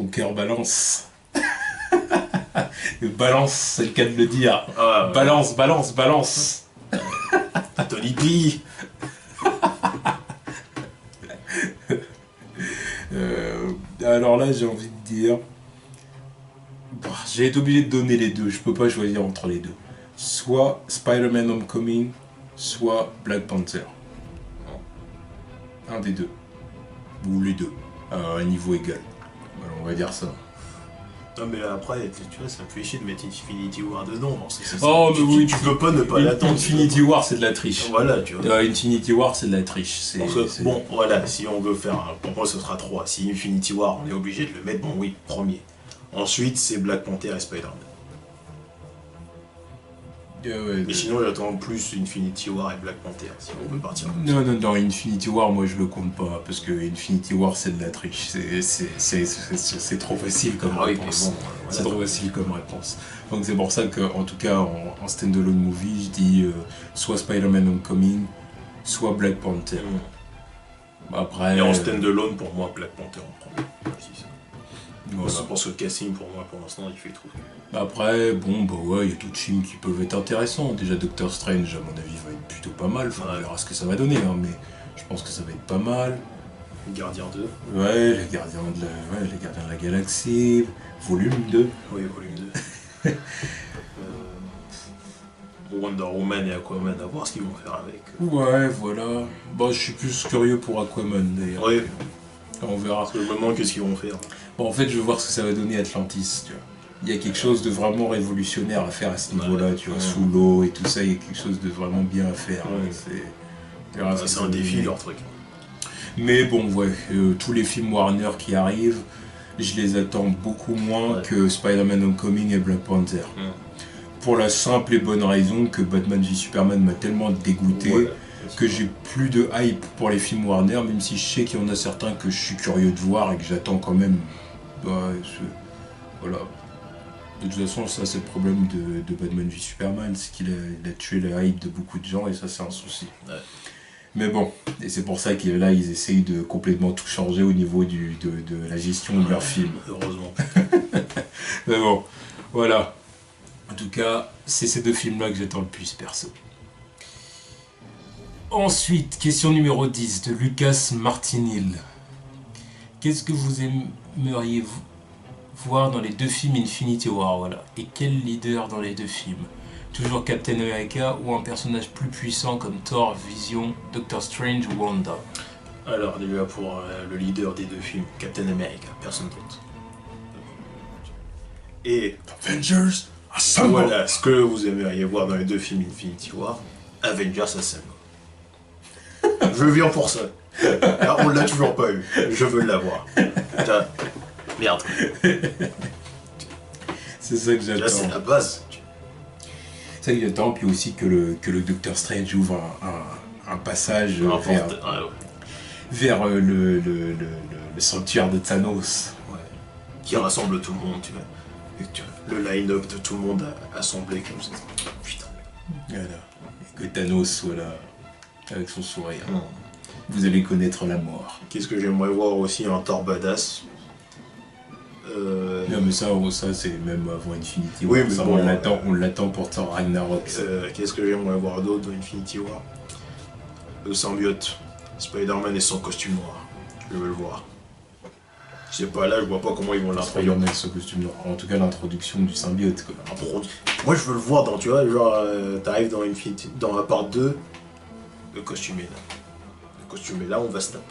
Balance, c'est le cas de le dire. Ah, ouais. Balance. Tony P. Alors là, j'ai envie de dire... J'ai été obligé de donner les deux, je peux pas choisir entre les deux. Soit Spider-Man Homecoming, soit Black Panther. Un des deux. Ou les deux, à un niveau égal. Voilà, on va dire ça. Non mais après, tu vois, ça me fait chier de mettre Infinity War dedans. Oh, mais oui, tu peux pas ne pas l'attendre. Infinity War, c'est de la triche. Voilà, tu vois. Infinity War, c'est de la triche. Bon, voilà, si on veut faire... Pour moi, ce sera 3. Si Infinity War, on est obligé de le mettre, bon oui, premier. Ensuite, c'est Black Panther et Spider-Man. Mais sinon, j'attends plus Infinity War et Black Panther, si on veut partir. Non, Infinity War, moi je le compte pas, parce que Infinity War c'est de la triche, c'est trop facile comme réponse. Bon, voilà. C'est trop facile comme réponse. Donc c'est pour ça que, en tout cas, en stand-alone movie, je dis soit Spider-Man Homecoming, soit Black Panther. Après, et en stand-alone, pour moi, Black Panther en premier. Voilà. Pour ce casting, pour moi, pour l'instant, il fait trop. Après, bon, bah ouais, il y a d'autres films qui peuvent être intéressants. Déjà, Doctor Strange, à mon avis, va être plutôt pas mal. Enfin, on verra ce que ça va donner, hein, mais je pense que ça va être pas mal. Les Gardiens 2. Ouais, les Gardiens de la Galaxie, volume 2. Oui, volume 2. Wonder Woman et Aquaman, à voir ce qu'ils vont faire avec. Ouais, voilà. Bah, je suis plus curieux pour Aquaman, d'ailleurs. Oui. On verra. Parce que je me demande qu'est-ce qu'ils vont faire. Bon, en fait, je veux voir ce que ça va donner Atlantis, tu vois. Il y a quelque chose de vraiment révolutionnaire à faire à ce niveau-là, tu vois, sous l'eau et tout ça, il y a quelque chose de vraiment bien à faire. C'est un défi, leur truc. Mais bon, ouais, tous les films Warner qui arrivent, je les attends beaucoup moins que Spider-Man Homecoming et Black Panther. Pour la simple et bonne raison que Batman v Superman m'a tellement dégoûté que j'ai plus de hype pour les films Warner, même si je sais qu'il y en a certains que je suis curieux de voir et que j'attends quand même. Voilà. De toute façon, ça c'est le problème de Batman v Superman, c'est qu'il a tué la hype de beaucoup de gens et ça c'est un souci. Ouais. Mais bon, et c'est pour ça que là ils essayent de complètement tout changer au niveau de la gestion de leurs films. Heureusement. Mais bon, voilà. En tout cas, c'est ces deux films-là que j'attends le plus perso. Ensuite, question numéro 10 de Lucas Martinil. Qu'est-ce que vous aimeriez voir dans les deux films Infinity War, voilà. Et quel leader dans les deux films? Toujours Captain America ou un personnage plus puissant comme Thor, Vision, Doctor Strange ou Wanda? Alors, déjà pour le leader des deux films, Captain America, personne d'autre. Et Avengers Assemble. Voilà, ce que vous aimeriez voir dans les deux films Infinity War, Avengers Assemble. Je viens pour ça. Alors, on l'a toujours pas eu. Je veux l'avoir. Merde. C'est ça que j'attends. Là, c'est la base. C'est ça que j'attends, puis aussi que le Doctor Strange ouvre un passage vers... vers le sanctuaire de Thanos. Ouais. Qui rassemble tout le monde, tu vois. Et tu vois, le line-up de tout le monde assemblé comme ça. Putain. Voilà. Et que Thanos soit là, avec son sourire. Vous allez connaître la mort. Qu'est-ce que j'aimerais voir aussi, un Thor badass. Non mais ça c'est même avant Infinity War. Oui, mais ça, bon, on l'attend pour Thor Ragnarok. Qu'est-ce que j'aimerais voir d'autre dans Infinity War? Le symbiote. Spider-Man et son costume noir. Je veux le voir. Je sais pas, là je vois pas comment ils vont l'introduire. Spider-Man et son costume noir. En tout cas l'introduction du symbiote quoi. Moi je veux le voir dans, tu vois, genre t'arrives dans Infinity, dans la part 2, le costume est là. Le costume est là, on va se taper.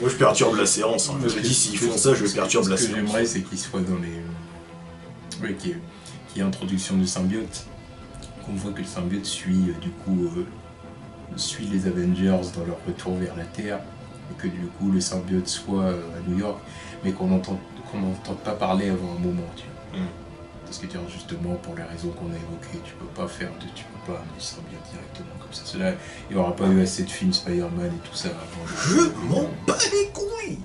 Moi je perturbe la séance, hein. Je me dis s'ils font ça, je perturbe la séance. Ce que j'aimerais c'est qu'ils soient dans les... Oui, qu'il y ait introduction du symbiote. Qu'on voit que le symbiote suit du coup suit les Avengers dans leur retour vers la Terre. Et que du coup le symbiote soit à New York. Mais qu'on n'entende pas parler avant un moment, tu vois. Parce que justement pour les raisons qu'on a évoquées, tu peux pas amener le symbiote directement comme ça. Cela, il n'y aura pas eu assez de films Spider-Man et tout ça avant. Je m'en bats les couilles.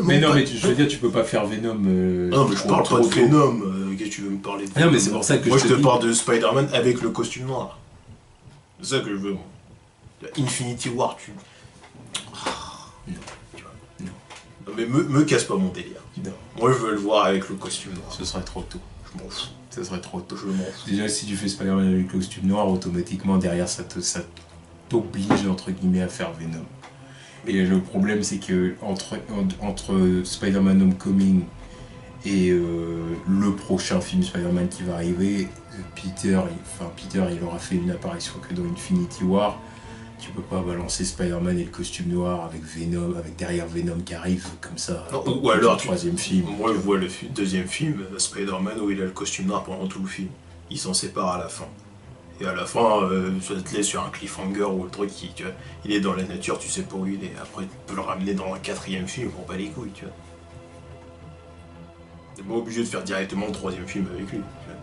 Mais je veux dire, tu peux pas faire Venom. Non, mais je parle pas de Venom. Qu'est-ce que tu veux me parler de Venom? Non, mais c'est pour ça que moi je te parle de Spider-Man avec le costume noir. C'est ça que je veux. Infinity War, tu. Non, mais me casse pas mon délire. Non. Moi je veux le voir avec le costume noir. Ce serait trop tôt. Je m'en fous. Ça serait trop tôt. Je m'en fous. Déjà, si tu fais Spider-Man avec le costume noir, automatiquement derrière ça t'oblige entre guillemets à faire Venom. Et le problème c'est que entre Spider-Man Homecoming et le prochain film Spider-Man qui va arriver, Peter il aura fait une apparition que dans Infinity War. Tu peux pas balancer Spider-Man et le costume noir avec Venom, avec derrière Venom qui arrive comme ça. Non, ou alors le troisième film. Moi je vois le deuxième film, Spider-Man, où il a le costume noir pendant tout le film. Il s'en sépare à la fin. Et à la fin, ça te laisse sur un cliffhanger où le truc il est dans la nature, tu sais pas où il est. Après tu peux le ramener dans un quatrième film, pour pas les couilles, tu vois. T'es pas obligé de faire directement le troisième film avec lui. Tu vois.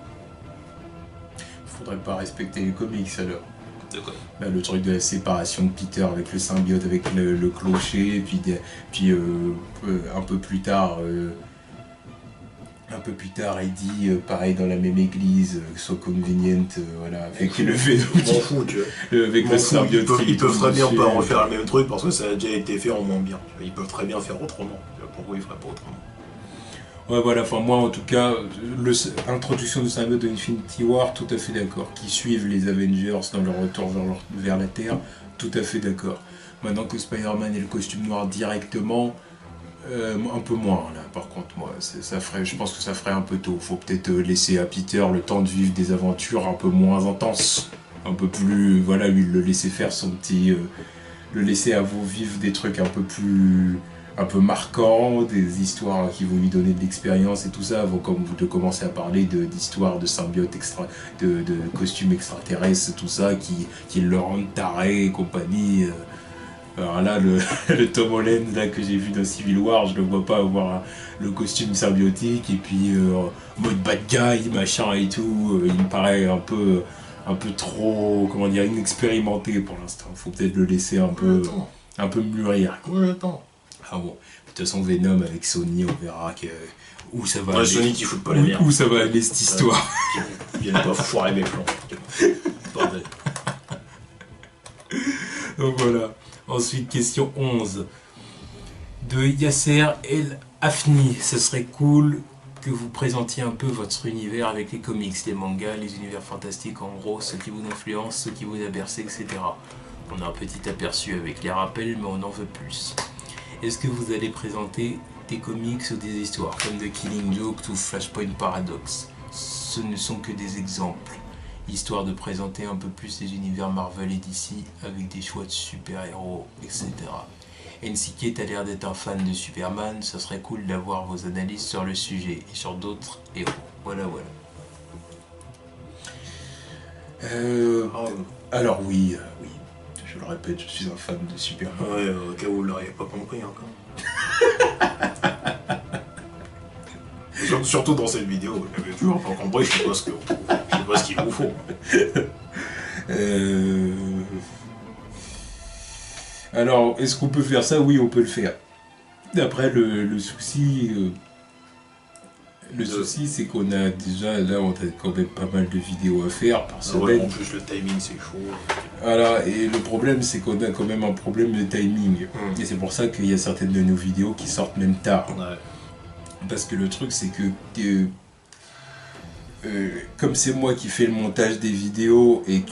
Faudrait pas respecter les comics alors. De quoi? Bah, le truc de la séparation de Peter avec le symbiote, avec le clocher, et puis un peu plus tard, il dit pareil dans la même église, so convenient, voilà, avec le Venom. Je m'en fous, tu vois. Avec le symbiote. Ils peuvent très bien pas refaire le même truc parce que ça a déjà été fait en moins bien. Ils peuvent très bien faire autrement. Pourquoi ils feraient pas autrement? Ouais, voilà, enfin moi en tout cas, l'introduction du symbiote de Infinity War, tout à fait d'accord. Qui suivent les Avengers dans leur retour vers la Terre, tout à fait d'accord. Maintenant que Spider-Man ait le costume noir directement, un peu moins là, par contre, moi, je pense que ça ferait un peu tôt. Faut peut-être laisser à Peter le temps de vivre des aventures un peu moins intenses. Un peu plus, voilà, lui, le laisser faire son petit... le laisser à vous vivre des trucs un peu marquant, des histoires qui vont lui donner de l'expérience et tout ça, avant de commencer à parler d'histoires de symbiotes de costumes extraterrestres, tout ça, qui le rendent taré et compagnie. Alors là, le Tom Holland là, que j'ai vu dans Civil War, je le vois pas avoir le costume symbiotique, et puis mode bad guy, machin et tout, il me paraît un peu trop, comment dire, inexpérimenté pour l'instant. Faut peut-être le laisser un peu mûrir. Ouais, attends. Ah bon, de toute façon Venom avec Sony, on verra où ça va aller. Sony qui fout pas la merde. Où ça va aller cette histoire. Ils viennent pas foirer mes plans. Bordel. Donc voilà. Ensuite, question 11. De Yasser El Afni. Ce serait cool que vous présentiez un peu votre univers avec les comics, les mangas, les univers fantastiques, en gros, ceux qui vous influencent, ceux qui vous a bercé, etc. On a un petit aperçu avec les rappels, mais on en veut plus. Est-ce que vous allez présenter des comics ou des histoires comme The Killing Joke ou Flashpoint Paradox? Ce ne sont que des exemples, histoire de présenter un peu plus les univers Marvel et DC avec des choix de super-héros, etc. NCK, t'as l'air d'être un fan de Superman, ça serait cool d'avoir vos analyses sur le sujet et sur d'autres héros. Voilà. Alors oui. Je le répète, je suis un fan de Superman. Ouais, au cas où vous l'auriez pas compris encore. Surtout dans cette vidéo, je l'avais toujours pas compris, je sais pas ce qu'il vous faut. Alors, est-ce qu'on peut faire ça? Oui, on peut le faire. Après, le souci... Le souci, c'est qu'on a déjà, là, on a quand même pas mal de vidéos à faire par semaine. Ouais, en plus, le timing, c'est chaud. Voilà, et le problème, c'est qu'on a quand même un problème de timing. Et c'est pour ça qu'il y a certaines de nos vidéos qui sortent même tard. Ouais. Parce que le truc, c'est que... comme c'est moi qui fais le montage des vidéos et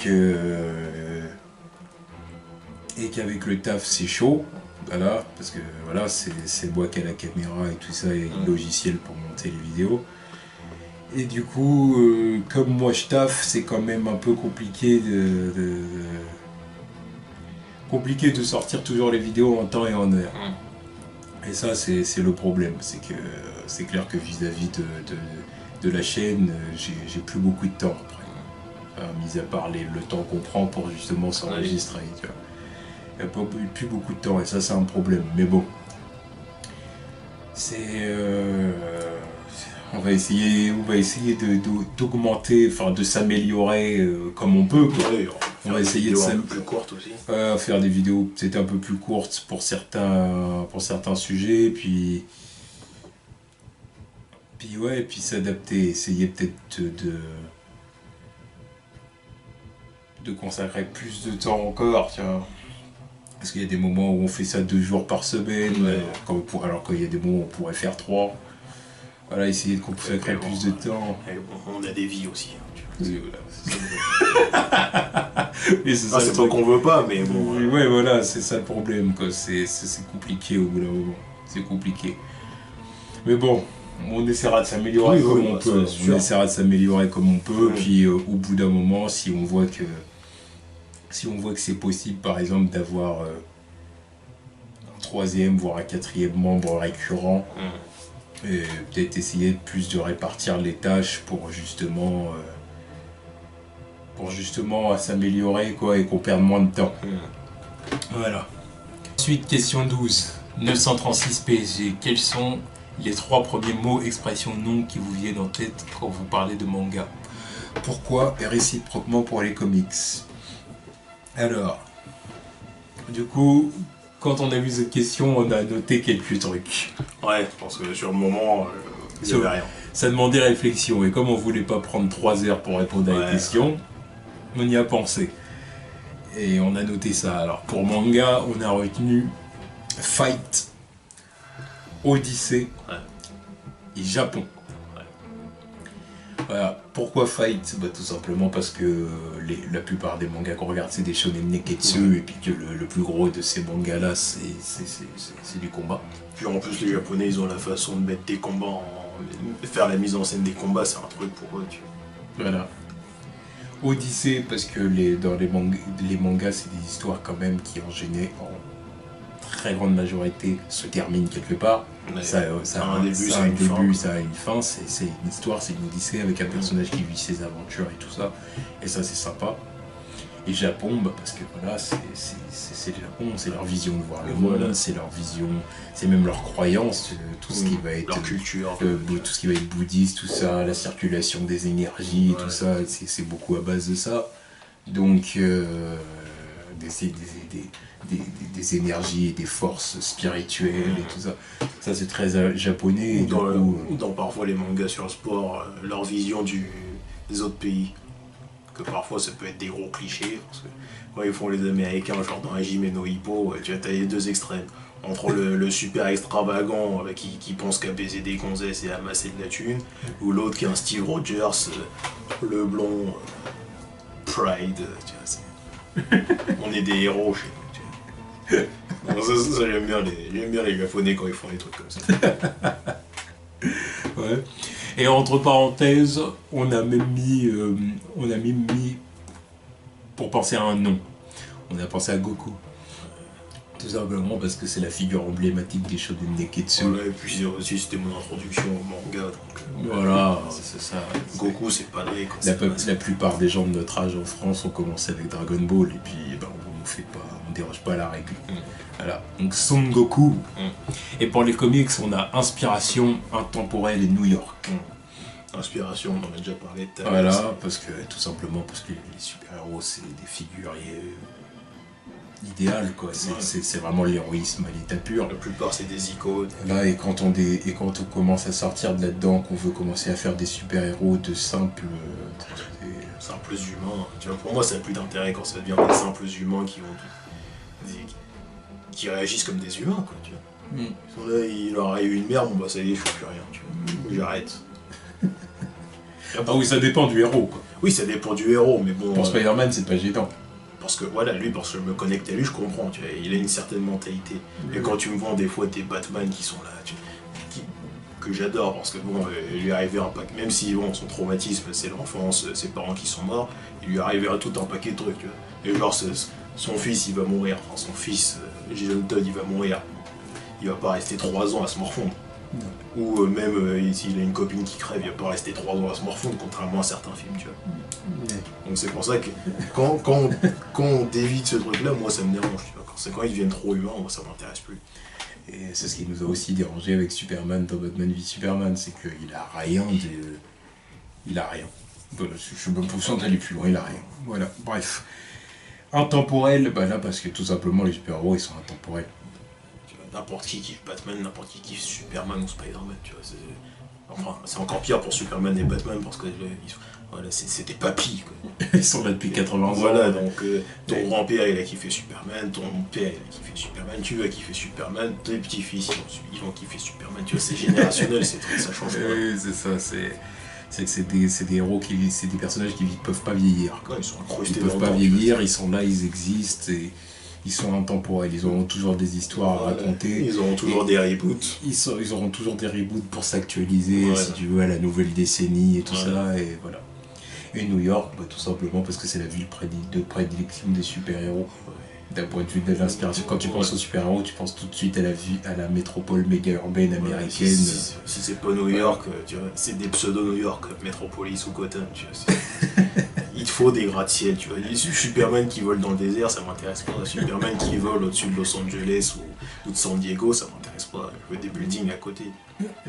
qu'avec le taf, c'est chaud. Voilà, parce que voilà, c'est moi qui ai la caméra et tout ça, et le logiciel pour monter les vidéos. Et du coup, comme moi je taffe, c'est quand même un peu compliqué compliqué de sortir toujours les vidéos en temps et en heure. Et ça, c'est le problème. C'est que c'est clair que vis-à-vis de la chaîne, j'ai plus beaucoup de temps après. Mis à part le temps qu'on prend pour justement s'enregistrer. Tu vois. Il n'y a plus beaucoup de temps et ça c'est un problème, mais bon, c'est on va essayer d'augmenter, enfin de s'améliorer comme on peut, quoi. Ouais, on va essayer de faire des vidéos un peu plus courtes aussi. Faire des vidéos peut-être un peu plus courtes pour certains sujets, puis ouais, puis s'adapter, essayer peut-être de consacrer plus de temps encore, tu vois. Parce qu'il y a des moments où on fait ça 2 jours par semaine, alors qu'il y a des moments où on pourrait faire 3. Voilà, essayer de consacrer plus de temps. On a des vies aussi. Oui, voilà. C'est pas qu'on veut pas, mais bon. Ouais, voilà, c'est ça le problème, quoi. C'est compliqué au bout d'un moment. C'est compliqué. Mais bon, on essaiera de s'améliorer comme on peut. On essaiera de s'améliorer comme on peut, puis au bout d'un moment, si on voit que c'est possible, par exemple, d'avoir un 3e, voire un 4e membre récurrent, et peut-être essayer plus de répartir les tâches pour justement s'améliorer, quoi, et qu'on perde moins de temps. Voilà. Ensuite, question 12. 936 PSG. Quels sont les 3 premiers mots, expressions, noms qui vous viennent en tête quand vous parlez de manga? Pourquoi et réciproquement pour les comics? Alors, du coup, quand on a vu cette question, on a noté quelques trucs. Ouais, parce que sur le moment, il n'y avait rien. Ça demandait réflexion, et comme on voulait pas prendre 3 heures pour répondre à la question, on y a pensé. Et on a noté ça. Alors, pour manga, on a retenu Fight, Odyssée et Japon. Voilà. Pourquoi Fight? Tout simplement parce que la plupart des mangas qu'on regarde, c'est des shonen neketsu, et puis que le plus gros de ces mangas-là, c'est du combat. Puis en plus, les Japonais, ils ont la façon de mettre des combats faire la mise en scène des combats, c'est un truc pour eux, tu vois. Voilà. Odyssée, parce que dans les mangas, c'est des histoires quand même qui, en très grande majorité, se terminent quelque part. Ça a un début, ça a une fin, c'est une histoire, c'est une odyssée avec un personnage qui vit ses aventures et tout ça. Et ça, c'est sympa. Et Japon, parce que voilà, c'est le Japon, c'est leur vision de voir le monde, c'est leur vision, c'est même leur croyance, tout ce qui va être leur culture, tout ce qui va être bouddhiste, tout ça, la circulation des énergies, tout ça, c'est beaucoup à base de ça. Donc des énergies et des forces spirituelles et tout ça. Ça, c'est très japonais. Ou dans parfois les mangas sur le sport, leur vision des autres pays. Que parfois ça peut être des gros clichés, parce que quand ils font les Américains, genre dans Hajime no Ippo, tu vois, t'as les deux extrêmes. Entre le super extravagant qui pense qu'à baiser des gonzesses et amasser de la thune, ou l'autre qui est un Steve Rogers, le blond, Pride, tu vois, on est des héros chez nous, tu vois. Ça j'aime bien les Japonais quand ils font des trucs comme ça. Ouais. Et entre parenthèses, on a même mis pour penser à un nom. On a pensé à Goku. Tout simplement parce que c'est la figure emblématique des shonen neketsu. Voilà, et puis aussi c'était mon introduction au manga. Donc, voilà, c'est ça. Goku, c'est pas vrai. La plupart des gens de notre âge en France ont commencé avec Dragon Ball et puis on déroge pas à la règle. Voilà, donc Son Goku. Et pour les comics, on a inspiration, intemporelle et New York. Inspiration, on en a déjà parlé tout à l'heure. Voilà, tout simplement parce que les super-héros, c'est des figures idéal, quoi. C'est vraiment l'héroïsme à l'état pur. La plupart, c'est des icônes. Là, et quand on commence à sortir de là-dedans, qu'on veut commencer à faire des super-héros de simples humains. Tu vois, pour moi, ça n'a plus d'intérêt quand ça devient des simples humains qui réagissent comme des humains, quoi, tu vois. Ils sont là, il leur arrive une merde, bon bah ça y est, je fais plus rien, tu vois. J'arrête. Ah oui, ça dépend du héros, quoi. Oui, ça dépend du héros, mais bon... Pour Spider-Man, c'est pas gênant. Parce que, voilà, lui, parce que je me connecte à lui, je comprends, tu vois, il a une certaine mentalité. Et quand tu me vends des fois des Batman qui sont là, que j'adore, parce que bon, il lui est arrivé un paquet, même si bon, son traumatisme, c'est l'enfance, ses parents qui sont morts, il lui est arrivé tout un paquet de trucs, tu vois. Et genre, son fils, il va mourir, enfin, son fils, Jason Todd, il va mourir. Il va pas rester 3 ans à se morfondre. Ou même s'il a une copine qui crève, il va pas rester 3 ans à se morfondre, contrairement à certains films, tu vois. Donc c'est pour ça que quand on dévie ce truc-là, moi ça me dérange, tu vois. Quand ils deviennent trop humains, moi ça m'intéresse plus. Et c'est ce qui nous a aussi dérangé avec Superman dans Batman v Superman, c'est qu'il a rien de... Il a rien. Voilà, je suis même pas besoin d'aller plus loin, il a rien. Voilà, bref. Intemporel, bah là parce que tout simplement les super-héros ils sont intemporels. N'importe qui kiffe Batman, n'importe qui kiffe Superman ou Spider-Man, tu vois. Enfin, c'est encore pire pour Superman et Batman parce que voilà, c'est des papis, quoi. Ils sont là depuis 80 ans. Voilà, donc ton grand-père il a kiffé Superman, ton père il a kiffé Superman, tu vas kiffer Superman, tes petits-fils ils vont kiffer Superman, tu vois, c'est générationnel, ça change pas. Oui, c'est ça, c'est des héros c'est des personnages qui peuvent pas vieillir. Ouais, ils peuvent pas vieillir, ils sont là, ils existent et ils sont intemporels, ils auront toujours des histoires à raconter. Ils auront toujours des reboots. Ils auront toujours des reboots pour s'actualiser, si tu veux, à la nouvelle décennie et tout ça, et voilà. Et New York, bah, tout simplement parce que c'est la ville de prédilection des super-héros. D'un point de vue de l'inspiration, quand tu penses aux super-héros, tu penses tout de suite à la métropole méga urbaine américaine. Si c'est pas New York, tu vois, c'est des pseudo-New York, Metropolis ou Gotham, tu vois. Il te faut des gratte-ciel, tu vois. Superman qui vole dans le désert, ça m'intéresse pas. Superman qui vole au-dessus de Los Angeles ou de San Diego, ça m'intéresse pas. Je veux des buildings à côté.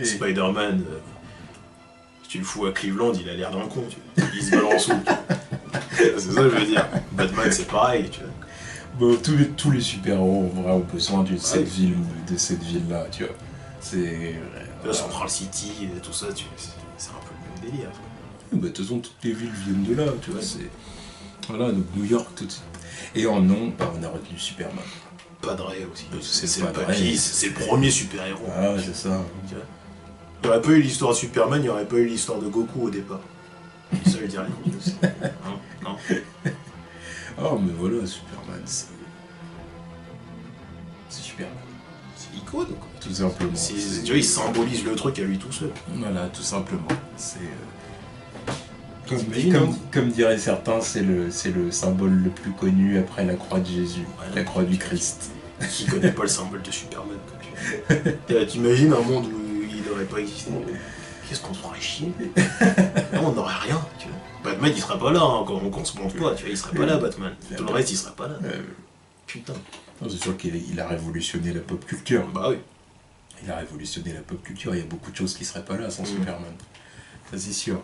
Spider-Man, si tu le fous à Cleveland, il a l'air d'un con, tu vois. Il se balance où, c'est ça que je veux dire. Batman, c'est pareil, tu vois. Bon, tous les super-héros ont besoin de cette ville-là, tu vois. C'est... Central City, tout ça, c'est un peu le même délire. Bah, de toute façon, toutes les villes viennent de là, tu vois. Voilà, donc New York, tout de suite. Et en nom, bah, on a retenu Superman. Padre aussi. C'est le papy, c'est le premier super-héros. Ah, c'est ça. Il n'y aurait pas eu l'histoire de Superman, il n'y aurait pas eu l'histoire de Goku au départ. Ça veut dire rien. Non. Oh, mais voilà, Superman, c'est Superman. C'est icône, quoi. Tout simplement. Tu vois, il symbolise le truc à lui tout seul. Voilà, tout simplement. C'est... Comme Comme diraient certains, c'est le symbole le plus connu après la croix de Jésus, la croix du Christ. Qui connaît pas le symbole de Superman, quoi. T'imagines un monde où il n'aurait pas existé? Qu'est-ce qu'on se ferait chier? Non, on n'aurait rien, tu vois. Batman, il serait pas là, hein, qu'on se montre pas, tu vois, il serait pas là, Batman. Tout le reste, il serait pas là. Putain. C'est sûr qu'il a révolutionné la pop culture. Bah oui. Il a révolutionné la pop culture, il y a beaucoup de choses qui seraient pas là sans Superman. Ça, c'est sûr.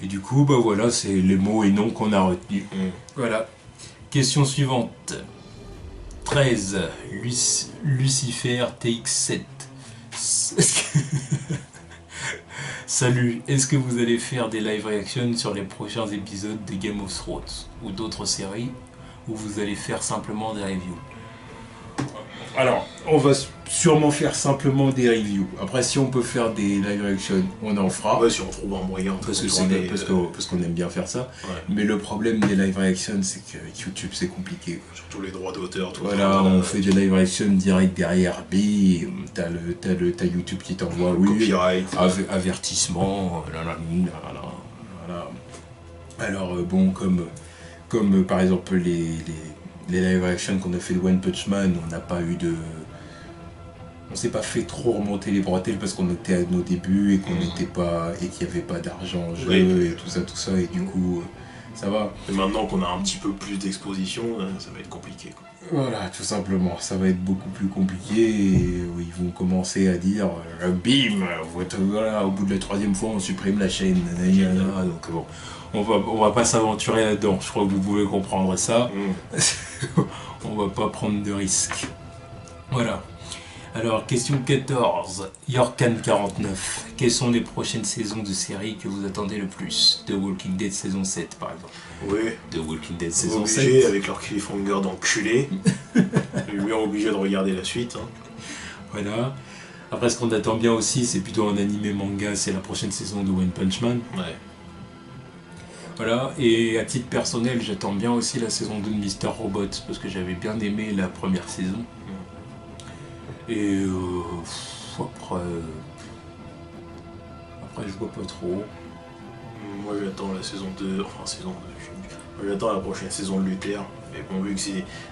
Et du coup, bah voilà, c'est les mots et noms qu'on a retenus. Voilà. Question suivante. 13. Lucifer TX7. Salut, est-ce que vous allez faire des live reactions sur les prochains épisodes de Game of Thrones ou d'autres séries, ou vous allez faire simplement des reviews? Alors, on va sûrement faire simplement des reviews. Après, si on peut faire des live reactions, on en fera. Ouais, si on trouve un moyen. Parce qu'on aime bien faire ça. Ouais. Mais le problème des live reactions, c'est que YouTube, c'est compliqué. Surtout les droits d'auteur. Voilà, on fait des live reactions direct derrière B. T'as YouTube qui t'envoie, avertissement. Voilà. Alors, bon, comme par exemple les live action qu'on a fait de One Punch Man, on n'a pas eu de... On s'est pas fait trop remonter les bretelles parce qu'on était à nos débuts et qu'on n'était pas... et qu'il n'y avait pas d'argent en jeu et tout ça, et du coup, ça va. Et maintenant qu'on a un petit peu plus d'exposition, ça va être compliqué, quoi. Voilà, tout simplement, ça va être beaucoup plus compliqué et ils vont commencer à dire bim, voilà, au bout de la 3e fois on supprime la chaîne, donc bon, on va pas s'aventurer là-dedans, je crois que vous pouvez comprendre ça. On va pas prendre de risques. Voilà. Alors, question 14. Yorkan49. Quelles sont les prochaines saisons de séries que vous attendez le plus? The Walking Dead saison 7, par exemple. Oui. The Walking Dead saison obligé, 7. avec leur cliffhanger d'enculé. Ils sont obligés de regarder la suite. Hein. Voilà. Après, ce qu'on attend bien aussi, c'est plutôt un animé manga, c'est la prochaine saison de One Punch Man. Ouais. Voilà, et à titre personnel, j'attends bien aussi la saison 2 de Mister Robot, parce que j'avais bien aimé la première saison. Et après, je vois pas trop. Moi j'attends la saison 2, enfin saison 2, moi j'attends la prochaine saison de Luther. Mais bon, vu que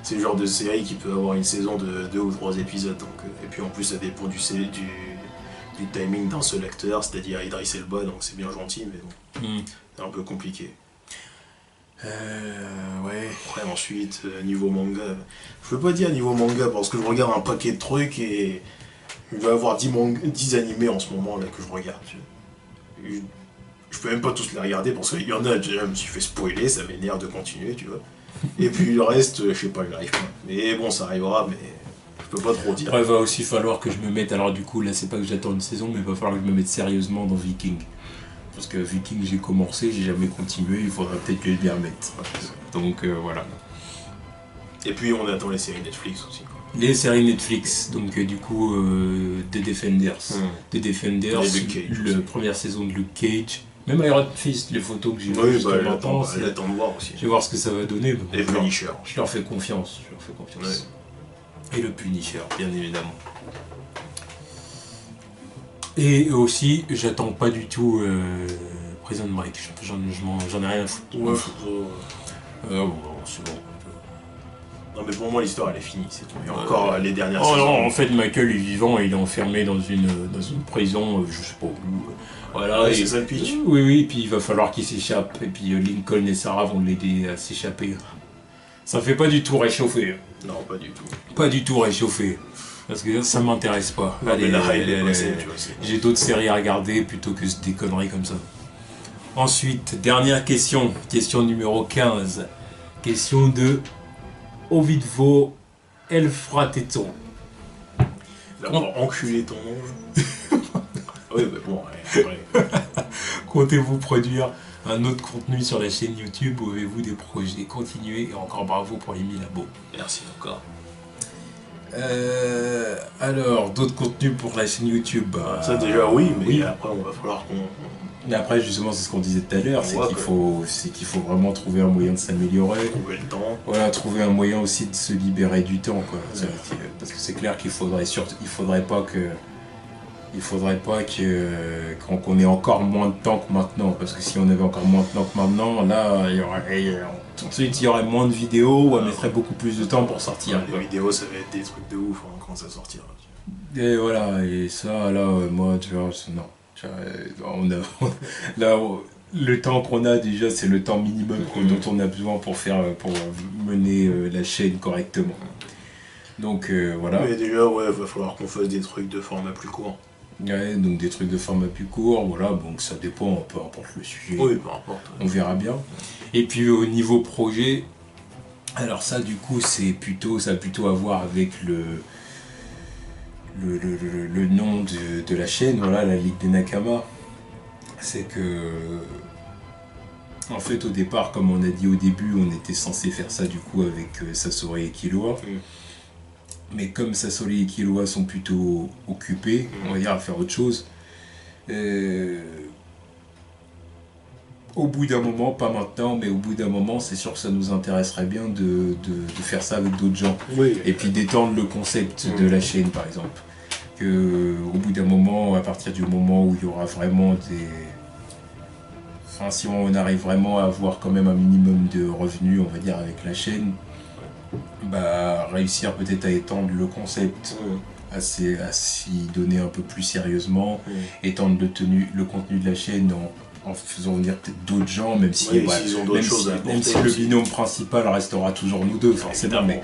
c'est le genre de série qui peut avoir une saison de 2 ou 3 épisodes, donc, et puis en plus ça dépend du timing d'un seul acteur, c'est-à-dire Idris Elba, donc c'est bien gentil, mais bon, c'est un peu compliqué. Ouais. Après ensuite, niveau manga, je peux pas dire niveau manga parce que je regarde un paquet de trucs et je vais avoir 10 animés en ce moment là que je regarde. Je peux même pas tous les regarder parce qu'il y en a, déjà, je me suis fait spoiler, ça m'énerve de continuer, tu vois. Et puis le reste, je sais pas, j'y arrive pas. Mais bon, ça arrivera, mais je peux pas trop dire. Après, il va aussi falloir que je me mette, alors du coup, là, c'est pas que j'attends une saison, mais il va falloir que je me mette sérieusement dans Viking. Parce que Viking, j'ai commencé, j'ai jamais continué, il faudra peut-être que je m'y remette. Donc voilà. Et puis on attend les séries Netflix aussi. Quoi. Les séries Netflix, donc du coup, The Defenders. The Defenders, la première saison de Luke Cage. Même Iron Fist, les photos que j'ai vues jusqu'à maintenant, j'attends de voir aussi. Je vais voir ce que ça va donner. Et Punisher. Je leur fais confiance. Ouais. Et le Punisher, bien évidemment. Et aussi, j'attends pas du tout Prison Break. J'en ai rien à foutre. Ouais, bon, c'est bon. Non mais pour moi l'histoire elle est finie, c'est tout. Et encore les dernières saisons. Non, en fait Michael est vivant et il est enfermé dans une prison, je sais pas où. Voilà, ouais, c'est ça le pitch. Oui, puis il va falloir qu'il s'échappe. Et puis Lincoln et Sarah vont l'aider à s'échapper. Ça fait pas du tout réchauffer. Non, pas du tout. Pas du tout réchauffer. Parce que ça m'intéresse pas. Non, mais j'ai d'autres séries à regarder plutôt que des conneries comme ça. Ensuite, dernière question. Question numéro 15. Question de Ovidvo Elfrateton. Là, pour enculer ton ange. Oui, mais bon, ouais. Comptez-vous produire un autre contenu sur la chaîne YouTube ou avez-vous des projets? Continuez et encore bravo pour les 1000 abos. Merci encore. Alors, d'autres contenus pour la chaîne YouTube ça déjà oui, mais oui. Après on va falloir qu'on... Mais après justement c'est ce qu'on disait tout à l'heure, c'est qu'il faut vraiment trouver un moyen de s'améliorer. Trouver le temps. Voilà, trouver un moyen aussi de se libérer du temps, quoi. Ouais. Parce que c'est clair qu'il faudrait pas qu'on ait encore moins de temps que maintenant. Parce que si on avait encore moins de temps que maintenant, là, tout de suite il y aurait moins de vidéos ou on mettrait beaucoup plus de temps pour sortir. Les vidéos ça va être des trucs de ouf quand ça sortira. Et voilà, et ça là, moi tu vois, non. Là, le temps qu'on a déjà, c'est le temps minimum dont on a besoin pour mener la chaîne correctement. Donc voilà. Mais déjà, ouais, va falloir qu'on fasse des trucs de format plus court. Ouais, donc des trucs de format plus court, voilà, donc ça dépend, peu importe le sujet. Oui, peu importe. On verra bien. Et puis au niveau projet, alors ça du coup, ça a plutôt à voir avec le nom de la chaîne, voilà, la Ligue des Nakama. C'est que en fait au départ, comme on a dit au début, on était censé faire ça du coup avec Sasori et Killua. Mais comme Sasori et Killua sont plutôt occupés, on va dire, à faire autre chose, au bout d'un moment, pas maintenant, mais au bout d'un moment, c'est sûr que ça nous intéresserait bien de faire ça avec d'autres gens. Oui. Et puis d'étendre le concept de la chaîne, par exemple. Au bout d'un moment, à partir du moment où il y aura vraiment Enfin, si on arrive vraiment à avoir quand même un minimum de revenus, on va dire, avec la chaîne, réussir peut-être à étendre le concept, à s'y donner un peu plus sérieusement, étendre le contenu de la chaîne en faisant venir peut-être d'autres gens, même si, même si le binôme principal restera toujours nous deux, forcément, mais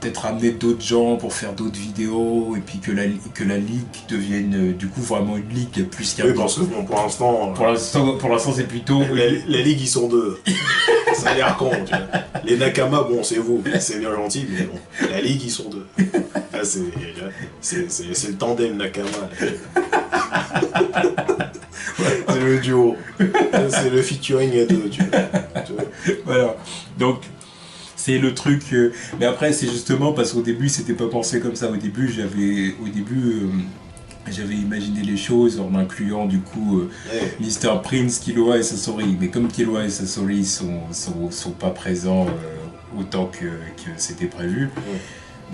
peut-être ramener d'autres gens pour faire d'autres vidéos, et puis que la ligue devienne du coup vraiment une ligue plus qu'un. Oui, parce que bon, pour l'instant, c'est plutôt... La ligue, ils sont deux. Ça a l'air con, tu vois. Les Nakama, bon, c'est vous, c'est bien gentil, mais bon, la Ligue, ils sont deux. Là, c'est le tandem Nakama. C'est le duo. C'est le featuring à deux, tu vois. Voilà. Donc, c'est le truc. Mais après, c'est justement parce qu'au début, c'était pas pensé comme ça. Au début, j'avais imaginé les choses en incluant du coup Mr. Prince, Killua et Sasori. Mais comme Killua et Sasori sont pas présents autant que c'était prévu,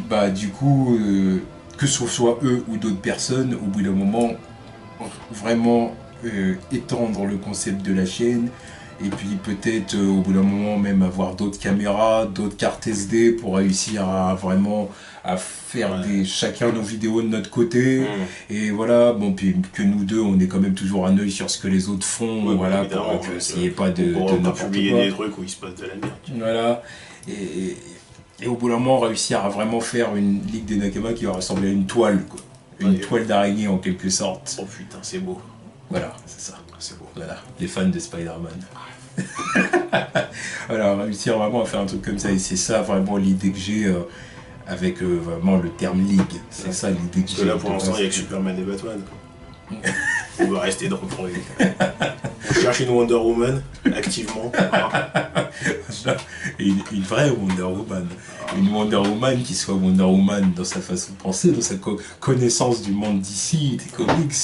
bah du coup, que ce soit eux ou d'autres personnes, au bout d'un moment, vraiment étendre le concept de la chaîne. Et puis peut-être au bout d'un moment même avoir d'autres caméras, d'autres cartes SD pour réussir à vraiment à faire chacun nos vidéos de notre côté. Et voilà, bon, puis que nous deux on est quand même toujours un œil sur ce que les autres font, voilà, pour qu'il n'y ait pas de n'importe publier des trucs où il se passe de la merde. Voilà, et au bout d'un moment réussir à vraiment faire une Ligue des Nakama qui va ressembler à une toile, quoi. Une toile d'araignée en quelque sorte. Oh putain, c'est beau. Voilà, c'est ça. C'est beau. Voilà, les fans de Spider-Man. Voilà, réussir vraiment à faire un truc comme ça, et c'est ça vraiment l'idée que j'ai avec vraiment le terme Ligue. C'est ça l'idée que j'ai. Parce que là pour l'instant il y a que Superman et Batman. On veut rester dans le truc. On cherche une Wonder Woman activement. Et une vraie Wonder Woman. Une Wonder Woman qui soit Wonder Woman dans sa façon de penser, dans sa connaissance du monde d'ici, des comics,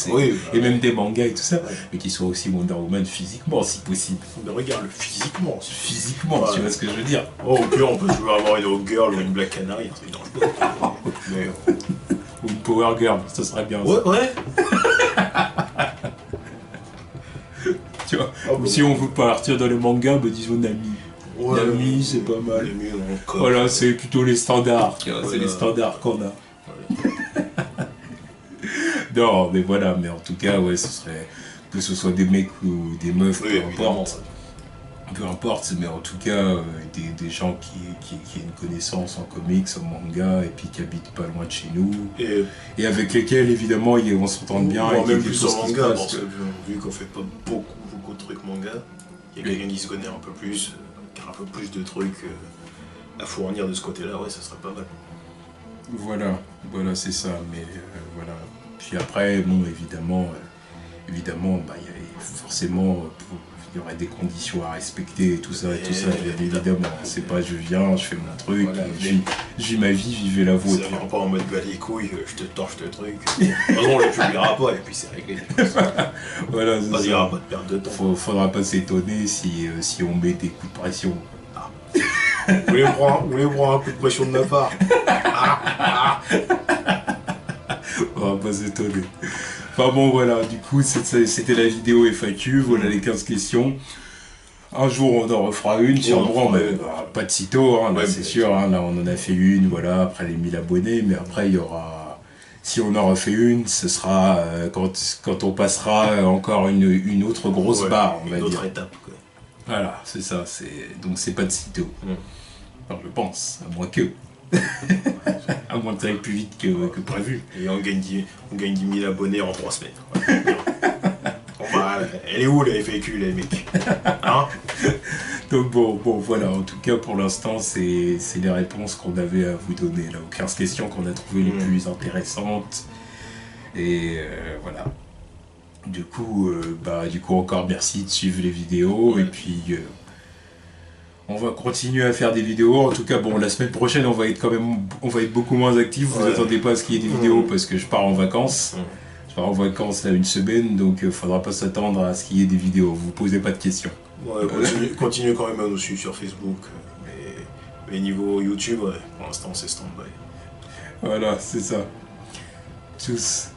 et même des mangas et tout ça, mais qui soit aussi Wonder Woman physiquement si possible. Mais regarde, physiquement. Physiquement, tu vois ce que je veux dire. Oh, au pire, on peut toujours avoir une Hawk Girl ou une Black Canary, un truc dans le ou une Power Girl, ça serait bien. Ouais. Tu vois, ou si on veut partir dans les mangas, bah, disons Nami. Nami, c'est pas mal. Voilà, c'est plutôt les standards, tu vois, c'est les standards qu'on a. Non, mais voilà, mais en tout cas, ouais, ce serait que ce soit des mecs ou des meufs, peu importe, mais en tout cas, des gens qui aient une connaissance en comics, en manga, et puis qui habitent pas loin de chez nous, et avec lesquels, évidemment, on s'entend bien. Et même plus en manga, parce que vu qu'on fait pas beaucoup de trucs manga, il y a quelqu'un qui se connaît un peu plus, qui a un peu plus de trucs à fournir de ce côté-là, ouais, ça serait pas mal. Voilà, c'est ça, mais voilà. Puis après, bon, évidemment, bah, forcément, il y aurait des conditions à respecter et tout ça, bien évidemment. C'est pas je viens, je fais mon truc, voilà, je vis ma vie, vivez la vôtre. Ça vient pas en mode bah les couilles, je te torche le truc. On le publiera pas et puis c'est réglé. Voilà, c'est ça. Il y aura pas de perte de temps. Faudra pas s'étonner si on met des coups de pression. Vous voulez prendre un coup de pression de ma part? On va pas s'étonner. Enfin bon, voilà, du coup, c'était la vidéo FAQ, voilà les 15 questions. Un jour, on en refera une, sûrement, mais pas de sitôt, hein, là, c'est sûr. Hein, là, on en a fait une, voilà, après les 1000 abonnés, mais après, il y aura... Si on en refait une, ce sera quand on passera encore une autre grosse barre, on va dire. Une autre étape, quoi. Voilà, c'est ça, donc c'est pas de sitôt. Enfin, je pense, à moins que... à moins que ça aille plus vite que prévu. Et on gagne 10 000 abonnés en 3 semaines. Bon, bah, elle est où la FAQ, les mecs, hein? Donc bon, voilà, en tout cas pour l'instant, c'est les réponses qu'on avait à vous donner, là, aux 15 questions qu'on a trouvées les plus intéressantes. Et voilà. Du coup, encore merci de suivre les vidéos, et puis... on va continuer à faire des vidéos. En tout cas, bon, la semaine prochaine, on va être beaucoup moins actifs. Vous attendez pas à ce qu'il y ait des vidéos parce que je pars en vacances. Je pars en vacances là une semaine, donc faudra pas s'attendre à ce qu'il y ait des vidéos. Vous posez pas de questions. Ouais, continuez quand même à nous suivre sur Facebook. Mais niveau YouTube, ouais, pour l'instant, c'est stand-by. Voilà, c'est ça. Tchuss.